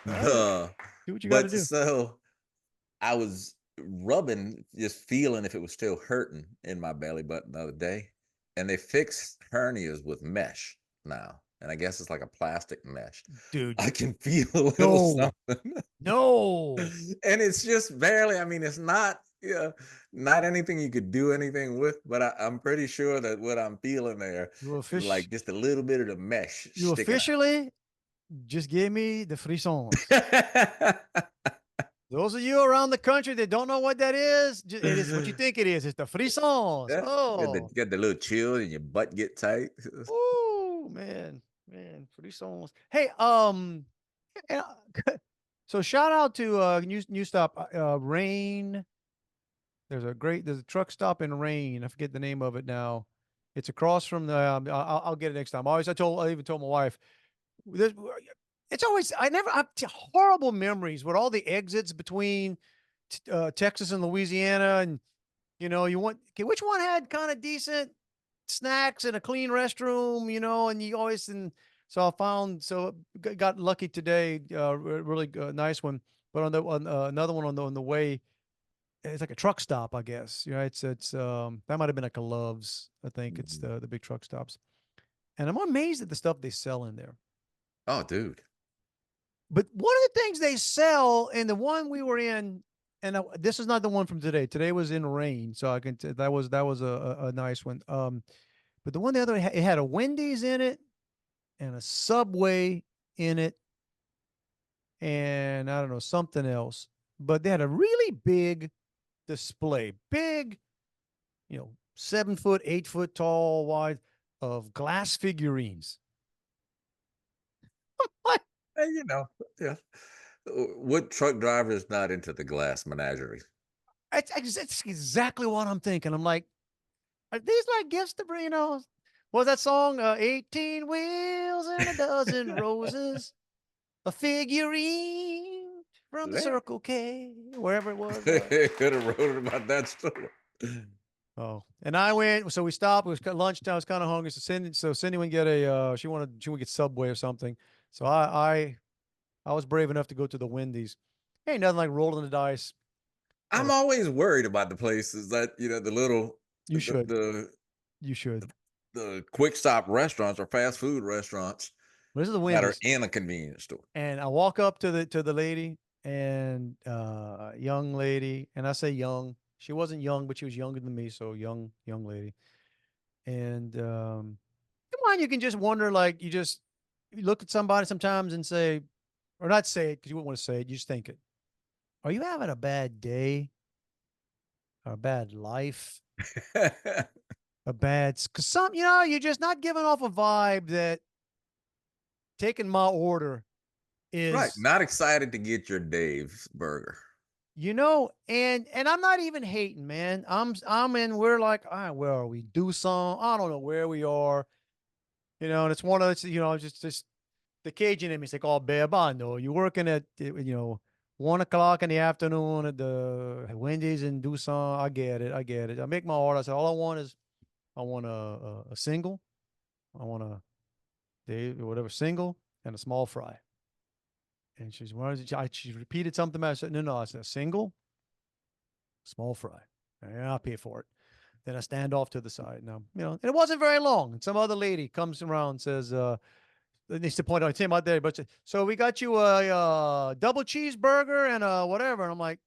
D: The
C: do what you got to
D: but
C: do.
D: so I was rubbing, just feeling if it was still hurting in my belly button the other day, and they fixed hernias with mesh now, and I guess it's like a plastic mesh.
C: Dude.
D: I can feel a little
C: No,
D: something,
C: no.
D: and it's just barely. I mean, it's not, not anything you could do anything with, but I'm pretty sure that what I'm feeling there
C: You
D: is
C: offic-
D: like just a little bit of the mesh
C: you
D: sticking
C: officially just gave me the frissons.
D: out.
C: Those of you around the country that don't know what that is, it is what you think it is. It's the frissons.
D: Yeah,
C: Oh,
D: get the little chill and your butt get tight.
C: oh man, frissons. Hey, and, so shout out to new stop Rain. There's a truck stop in Rain. I forget the name of it now. It's across from the. I'll get it next time. I even told my wife. There's, it's always I never I have horrible memories with all the exits between Texas and Louisiana, and you want okay, which one had kind of decent snacks and a clean restroom, and you always and so I found got lucky today, really nice one, but on another one on the way. It's like a truck stop, I guess. It's that might have been like a Love's. I think it's
D: Mm.
C: the big truck stops, and I'm amazed at the stuff they sell in there.
D: Oh, dude.
C: But one of the things they sell, and the one we were in, and this is not the one from today. Today was in rain, so I can that was a nice one. But the one the other it had a Wendy's in it and a Subway in it, and I don't know something else. But they had a really big display, big, 7 foot, 8 foot tall, wide of glass figurines. What?
D: And, yeah. What truck driver is not into the Glass Menagerie?
C: It's exactly what I'm thinking. I'm like, are these like gifts to bring? What was that song? 18 wheels and a dozen roses, a figurine from the
D: Yeah.
C: Circle K, wherever it was.
D: Could have wrote it about that story.
C: Oh, and I went. So we stopped. It was lunchtime. I was kind of hungry. So Cindy went get she would get Subway or something. So I was brave enough to go to the Wendy's. Ain't nothing like rolling the dice.
D: I'm always worried about the places that, the little,
C: You should.
D: the
C: You should.
D: the quick stop restaurants or fast food restaurants
C: This is the
D: that are
C: Wendy's.
D: in a convenience store.
C: And I walk up to the lady and young lady, and I say young. She wasn't young, but she was younger than me, so young lady. And come Come on, you can just wonder, like you look at somebody sometimes and say, or not say it because you wouldn't want to say it. You just think it. Are you having a bad day? Or a bad life? A bad, because you're just not giving off a vibe that taking my order
D: Right.
C: is,
D: Not excited to get your Dave's burger.
C: and I'm not even hating, man. I'm in, we're like, all right, where are we? Do some, I don't know where we are, and it's one of those, just the Cajun in me. It's like, oh, babe, I know you're working at, 1 o'clock in the afternoon at the Wendy's in Tucson. I get it. I get it. I make my order. I say, all I want is, I want a single. I want a whatever single and a small fry. And she's, what is it? She repeated something. I said, no. I said, a single, small fry. And I'll pay for it. Then I stand off to the side. Now, and it wasn't very long. And some other lady comes around and says, needs to point out, Tim out there, but so we got you a double cheeseburger and a whatever. And I'm like,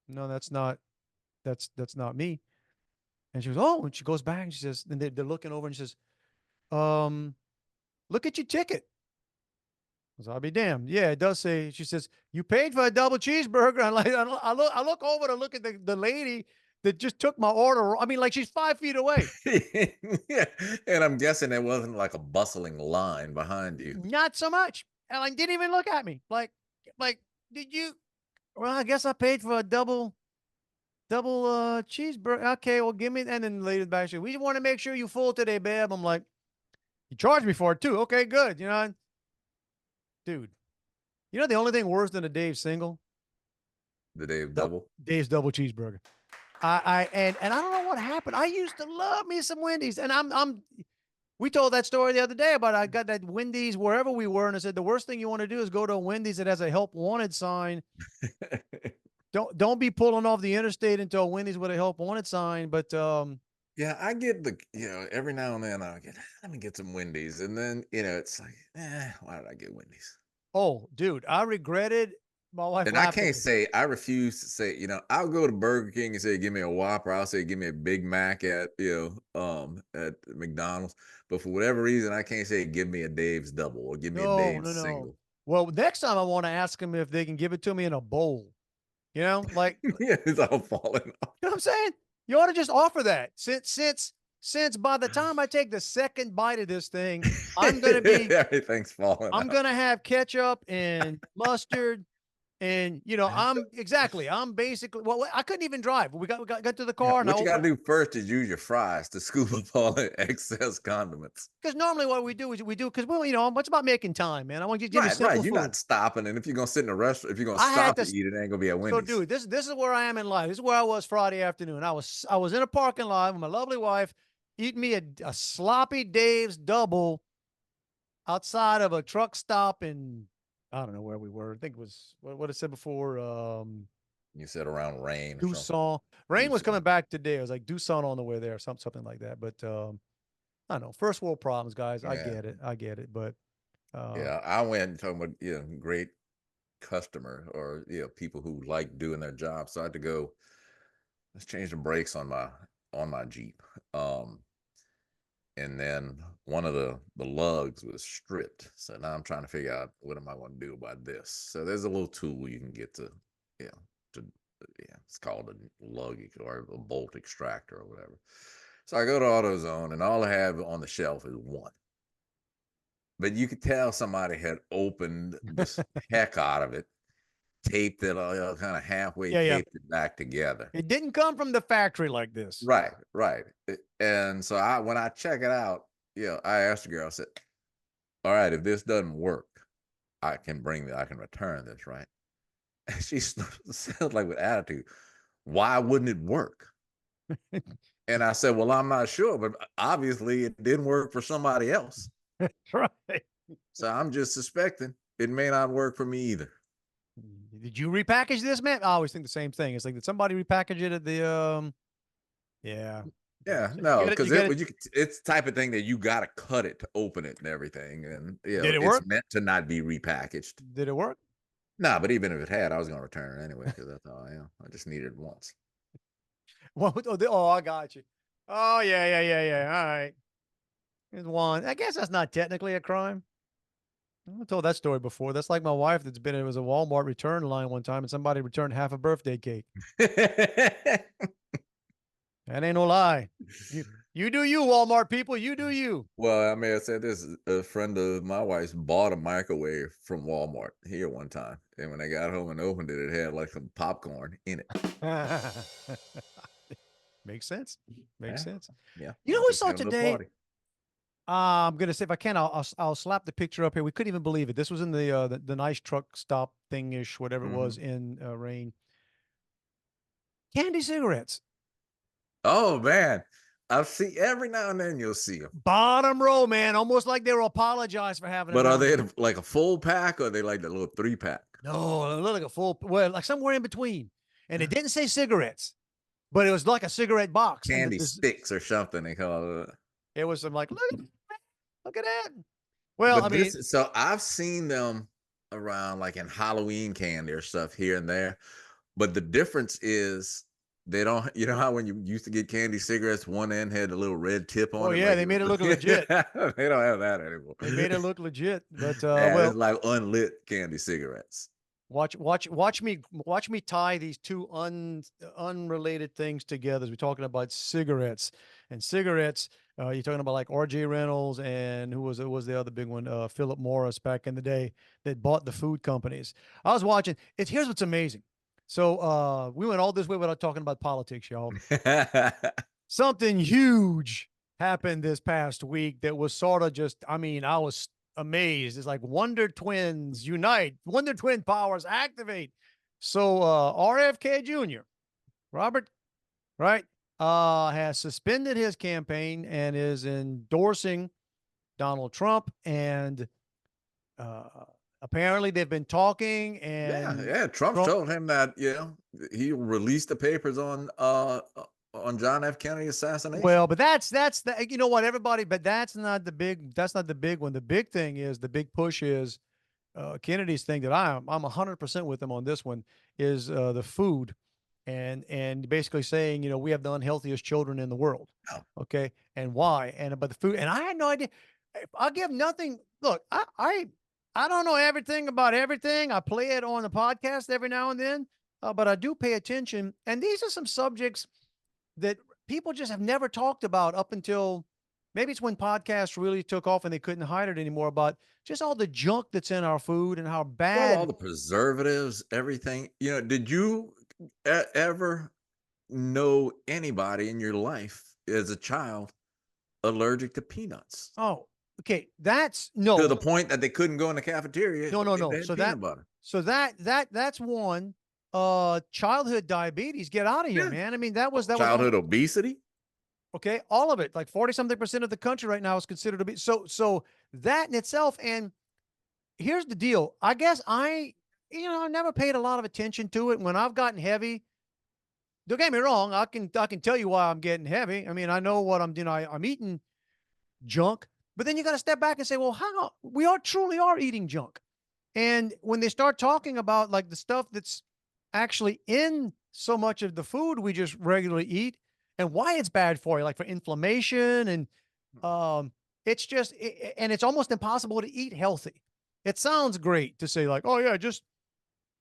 C: no, that's not me. And she goes, oh, and she goes back and she says, and they're looking over and she says, look at your ticket. So I'll be damned. Yeah, it does say. She says you paid for a double cheeseburger. And like I look over to look at the lady that just took my order. I mean, like she's 5 feet away.
D: Yeah. And I'm guessing there wasn't like a bustling line behind you.
C: Not so much. And like didn't even look at me. Like did you? Well, I guess I paid for a double cheeseburger. Okay, well give me. And then the lady back, we want to make sure you full today, babe. I'm like, you charged me for it too. Okay, good. Dude, the only thing worse than a Dave single?
D: The Dave double?
C: Dave's double cheeseburger. And I don't know what happened. I used to love me some Wendy's, and we told that story the other day about I got that Wendy's wherever we were, and I said the worst thing you want to do is go to a Wendy's that has a help wanted sign. Don't be pulling off the interstate into a Wendy's with a help wanted sign. But
D: yeah, I get every now and then let me get some Wendy's, and then it's like, why did I get Wendy's?
C: Oh, dude, I regretted my wife.
D: And I refuse to say, I'll go to Burger King and say, give me a Whopper. I'll say, give me a Big Mac at McDonald's. But for whatever reason, I can't say, give me a Dave's double or give me a Dave's single.
C: Well, next time I want to ask them if they can give it to me in a bowl. Like
D: yeah, it's all falling off.
C: You know what I'm saying? You ought to just offer that. Since by the time I take the second bite of this thing, I'm gonna be
D: everything's falling.
C: I'm gonna have ketchup and mustard. And I'm basically, well, I couldn't even drive. We got to the car.
D: What you got to do first is use your fries to scoop up all the excess condiments.
C: Because normally what we do is because it's about making time, man. I want you to give me simple
D: right.
C: food.
D: You're not stopping, and if you're gonna sit in a restaurant, if you're gonna stop to eat, it ain't gonna be at Wendy's.
C: So, dude, this is where I am in life. This is where I was Friday afternoon. I was in a parking lot with my lovely wife, eating me a sloppy Dave's double outside of a truck stop in. I don't know where we were. I think it was what I said before.
D: You said around Rain.
C: Tucson. Rain was coming back today. I was like Tucson on the way there, something like that. But I don't know. First world problems, guys. Yeah. I get it. But
D: yeah, I went talking about great customer or people who like doing their job. So I had to go. Let's change the brakes on my Jeep. And then one of the lugs was stripped. So now I'm trying to figure out what am I going to do about this. So there's a little tool you can get to it's called a lug or a bolt extractor or whatever. So I go to AutoZone and all I have on the shelf is one. But you could tell somebody had opened this heck out of it, taped it kind of halfway, taped it back together.
C: It didn't come from the factory like this.
D: Right. And so when I check it out, I asked the girl, I said, all right, if this doesn't work, I can return this, right? And she sounds like with attitude, why wouldn't it work? And I said, well, I'm not sure, but obviously it didn't work for somebody else.
C: Right.
D: So I'm just suspecting it may not work for me either.
C: Did you repackage this, man? I always think the same thing. It's like, did somebody repackage it at the yeah.
D: Yeah, no, because it's the type of thing that you got to cut it to open it and everything. And
C: did it work?
D: It's meant to not be repackaged.
C: Did it work?
D: No, but even if it had, I was going to return it anyway because that's how I am. I just needed it once.
C: Well, I got you. Oh, yeah. All right. Here's Juan. I guess that's not technically a crime. I told that story before. That's like my wife that's been, it was a Walmart return line one time and somebody returned half a birthday cake. That ain't no lie. You do you, Walmart people. You do you.
D: Well, I may have said this. A friend of my wife's bought a microwave from Walmart here one time, and when they got home and opened it, it had like some popcorn in it.
C: Makes sense. Makes sense.
D: Yeah.
C: You know what we
D: Just
C: saw
D: had a little
C: today?
D: party.
C: I'm gonna say if I can, I'll slap the picture up here. We couldn't even believe it. This was in the nice truck stop thingish, whatever it was in Rain. Candy cigarettes.
D: Oh man, I'll see every now and then you'll see them.
C: Bottom row, man. Almost like they were apologized for having.
D: But are they like a full pack or are they like the little 3-pack?
C: No, it looked like a full. Well, like somewhere in between, and it didn't say cigarettes, but it was like a cigarette box.
D: Candy sticks or something they call it.
C: It was some like look at that. Well,
D: But
C: I mean,
D: so I've seen them around like in Halloween candy or stuff here and there. But the difference is they don't, you know how when you used to get candy cigarettes, one end had a little red tip on it.
C: Oh yeah,
D: like
C: they made it look legit.
D: They don't have that anymore.
C: They made it look legit, but
D: yeah,
C: well,
D: it's like unlit candy cigarettes.
C: watch me tie these two unrelated things together. As we're talking about cigarettes and cigarettes. You're talking about like R.J. Reynolds and who was the other big one? Philip Morris back in the day that bought the food companies. I was watching. Here's what's amazing. So we went all this way without talking about politics, y'all. Something huge happened this past week that was sort of just, I mean, I was amazed. It's like Wonder Twins unite, Wonder Twin powers activate. So RFK Jr., Robert, right, has suspended his campaign and is endorsing Donald Trump. And apparently they've been talking, and
D: yeah. Trump told him that he released the papers on John F. Kennedy assassination.
C: Well, but that's the, you know what, everybody, but that's not the big one. The big thing is, the big push is Kennedy's thing that I'm 100% with him on this one is the food, and basically saying, we have the unhealthiest children in the world.
D: Oh.
C: Okay. And why? And about the food. And I had no idea. I'll give nothing. Look, I don't know everything about everything. I play it on the podcast every now and then, but I do pay attention. And these are some subjects that people just have never talked about up until maybe it's when podcasts really took off and they couldn't hide it anymore, about just all the junk that's in our food and how bad.
D: Well, all the preservatives, everything. Did you ever know anybody in your life as a child allergic to peanuts?
C: Oh, okay. That's no.
D: To the point that they couldn't go in the cafeteria.
C: No.
D: So
C: that's one. Childhood diabetes. Get out of here, man. I mean, that was
D: childhood obesity.
C: Okay, all of it. Like 40-something% of the country right now is considered obese. So that in itself. And here's the deal. I guess I never paid a lot of attention to it. When I've gotten heavy, don't get me wrong, I can tell you why I'm getting heavy. I mean, I know what I'm doing. I'm eating junk, but then you got to step back and say, well, we truly are eating junk. And when they start talking about like the stuff that's actually in so much of the food we just regularly eat and why it's bad for you, like for inflammation, and it's just, and it's almost impossible to eat healthy. It sounds great to say like, oh yeah, just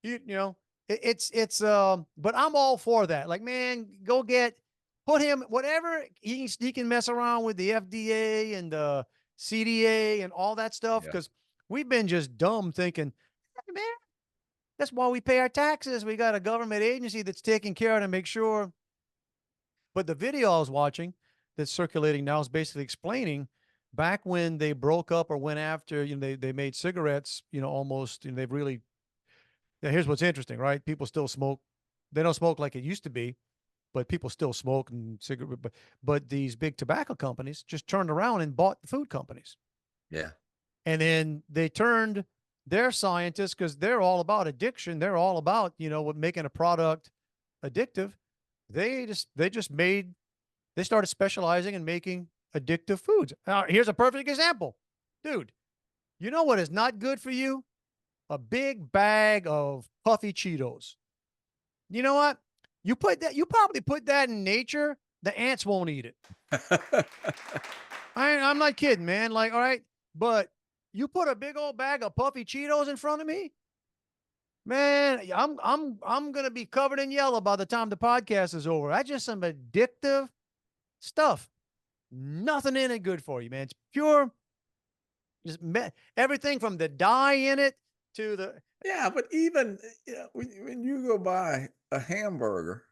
C: eat, but I'm all for that. Like, man, put him, whatever he can mess around with the FDA and the CDA and all that stuff. Cause we've been just dumb thinking, hey, man, that's why we pay our taxes. We got a government agency that's taking care of to make sure. But the video I was watching that's circulating now is basically explaining back when they broke up or went after, they made cigarettes, almost, they've really, here's what's interesting, right? People still smoke. They don't smoke like it used to be, but people still smoke and cigarette. But these big tobacco companies just turned around and bought the food companies.
D: Yeah.
C: And then they turned their scientists, because they're all about addiction. They're all about, making a product addictive. They started specializing in making addictive foods. Now, here's a perfect example. Dude, you know what is not good for you? A big bag of puffy Cheetos. You know what? You probably put that in nature, the ants won't eat it. I'm not kidding, man. Like, all right, but you put a big old bag of puffy Cheetos in front of me, man. I'm gonna be covered in yellow by the time the podcast is over. That's just some addictive stuff. Nothing in it good for you, man. It's pure, just everything from the dye in it to the.
D: Yeah, but even when you go buy a hamburger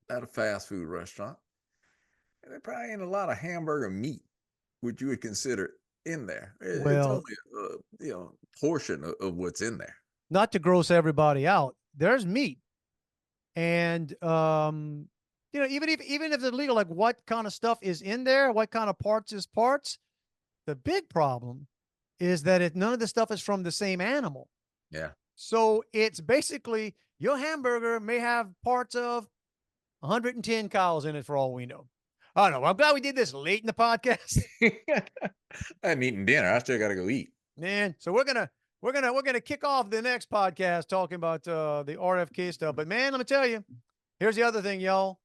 D: at a fast food restaurant, there probably ain't a lot of hamburger meat, which you would consider in there. It's
C: Well,
D: only a portion of what's in there.
C: not to gross everybody out, there's meat, and even if it's illegal, like what kind of stuff is in there, what kind of parts is parts. The big problem is that none of the stuff is from the same animal.
D: Yeah.
C: So it's basically your hamburger may have parts of 110 cows in it for all we know. I don't know. I'm glad we did this late in the podcast.
D: I hadn't eaten dinner. I still got to go eat.
C: Man, so we're gonna kick off the next podcast talking about the RFK stuff. But man, let me tell you, here's the other thing, y'all.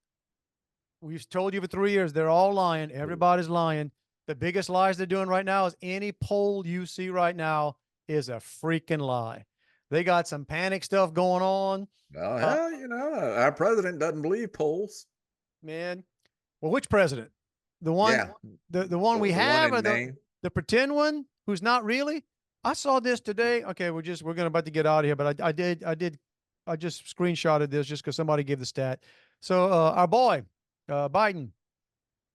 C: We've told you for 3 years they're all lying. Everybody's lying. The biggest lies they're doing right now is any poll you see right now is a freaking lie. They got some panic stuff going on.
D: Well, hell, our president doesn't believe polls.
C: Man, well, which president? The one, the one we have, or the pretend one who's not really? I saw this today. Okay, we're about to get out of here, but I just screenshotted this just because somebody gave the stat. So our boy, Biden,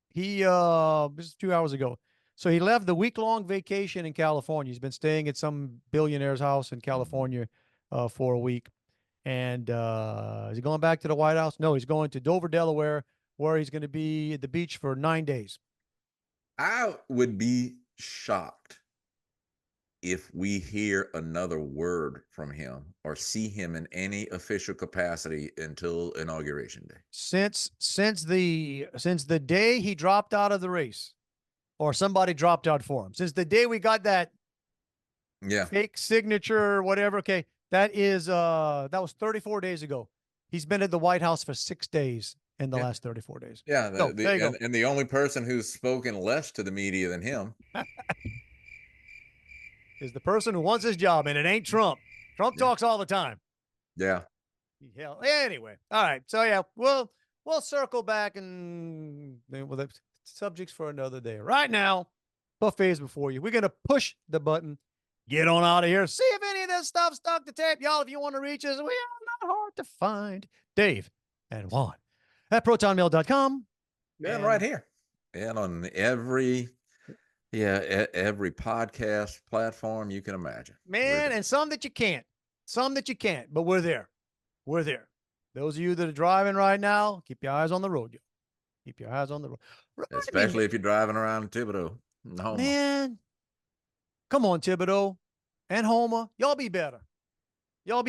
C: he this is 2 hours ago. So he left the week-long vacation in California. He's been staying at some billionaire's house in California for a week. And is he going back to the White House? No, he's going to Dover, Delaware, where he's going to be at the beach for 9 days.
D: I would be shocked if we hear another word from him or see him in any official capacity until Inauguration Day.
C: Since the day he dropped out of the race, or somebody dropped out for him, since the day we got that fake signature or whatever. Okay, that was 34 days ago. He's been at the White House for 6 days in the last 34 days.
D: Yeah,
C: there you go.
D: And the only person who's spoken less to the media than him
C: is the person who wants his job, and it ain't Trump. Trump talks all the time.
D: Yeah.
C: Hell, anyway, all right. So yeah, we'll circle back and the subjects for another day. Right now, buffets before you. We're gonna push the button, get on out of here. See if any of this stuff stuck to tape, y'all. If you want to reach us, we are not hard to find. Dave and Juan at protonmail.com.
D: Yeah, and right here, and on every podcast platform you can imagine,
C: man, and some that you can't, but we're there. Those of you that are driving right now, keep your eyes on the road. Keep your eyes on the road.
D: Especially if you're driving around Thibodeau.
C: Man, come on, Thibodeau and Homer. Y'all be better. Look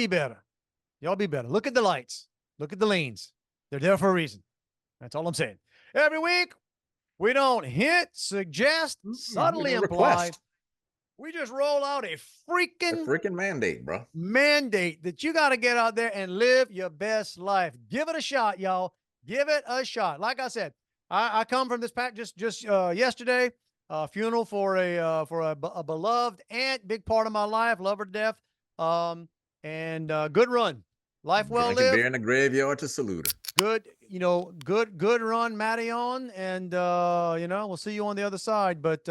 C: at the lights. Look at the lanes. They're there for a reason. That's all I'm saying. Every week, we don't hint, suggest, subtly imply. We just roll out a freaking
D: mandate, bro.
C: Mandate that you got to get out there and live your best life. Give it a shot, y'all. Give it a shot. Like I said, I come from this pack just yesterday, funeral for a beloved aunt, big part of my life, love her to death. And good run. Life well lived.
D: Bear in the graveyard to salute her.
C: Good run, Marion. And we'll see you on the other side. But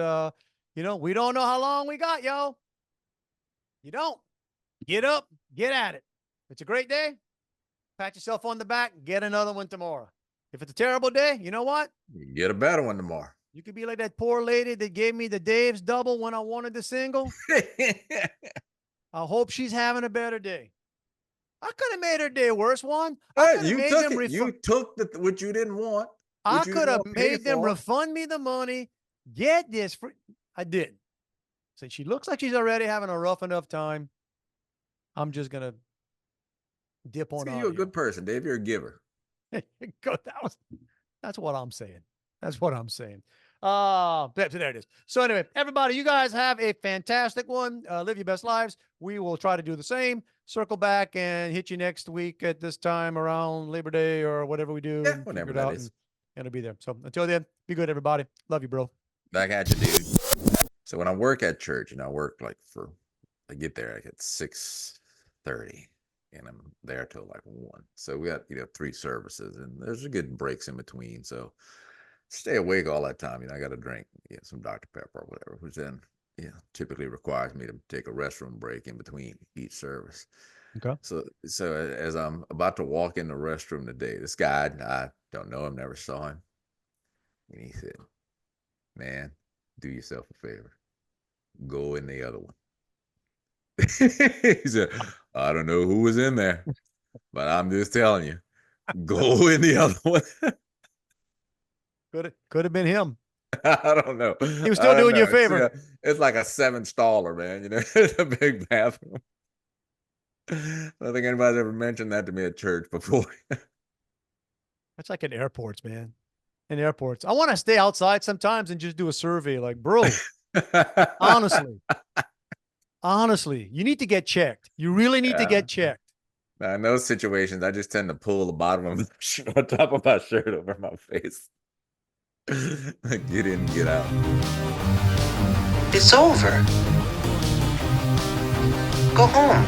C: we don't know how long we got, y'all. You don't. Get up, get at it. If it's a great day, pat yourself on the back, get another one tomorrow. If it's a terrible day, you know what?
D: You get a better one tomorrow.
C: You could be like that poor lady that gave me the Dave's double when I wanted the single. I hope she's having a better day. I could have made her day worse, Juan.
D: You took what you didn't want.
C: I could have made them refund me the money. Get this. I didn't. So she looks like she's already having a rough enough time. I'm just going to dip on out.
D: You're a good person, Dave. You're a giver.
C: That's what I'm saying. There it is. So anyway, everybody, you guys have a fantastic one. Live your best lives. We will try to do the same. Circle back and hit you next week at this time around Labor Day or whatever we do.
D: Yeah, whatever that is.
C: And it'll be there. So until then, be good, everybody. Love you, bro.
D: Back at you, dude. So when I work at church, I work I get there like at 6:30, and I'm there till like 1. So we got 3 services, and there's a good breaks in between. So stay awake all that time. I got to drink some Dr. Pepper or whatever, which then typically requires me to take a restroom break in between each service.
C: Okay.
D: So as I'm about to walk in the restroom today, this guy, I don't know him, never saw him, and he said, "Man, do yourself a favor, go in the other one." He said, "I don't know who was in there, but I'm just telling you, go in the other one."
C: Could have been him.
D: I don't know.
C: He was still doing you a favor.
D: It's like a 7-staller, man. It's a big bathroom. I don't think anybody's ever mentioned that to me at church before.
C: That's like in airports, man. In airports, I want to stay outside sometimes and just do a survey. Like, bro, honestly, you need to get checked. You really need to get checked.
D: Now, in those situations, I just tend to pull the bottom of on top of my shirt over my face. Get in, get out.
E: It's over. Go home.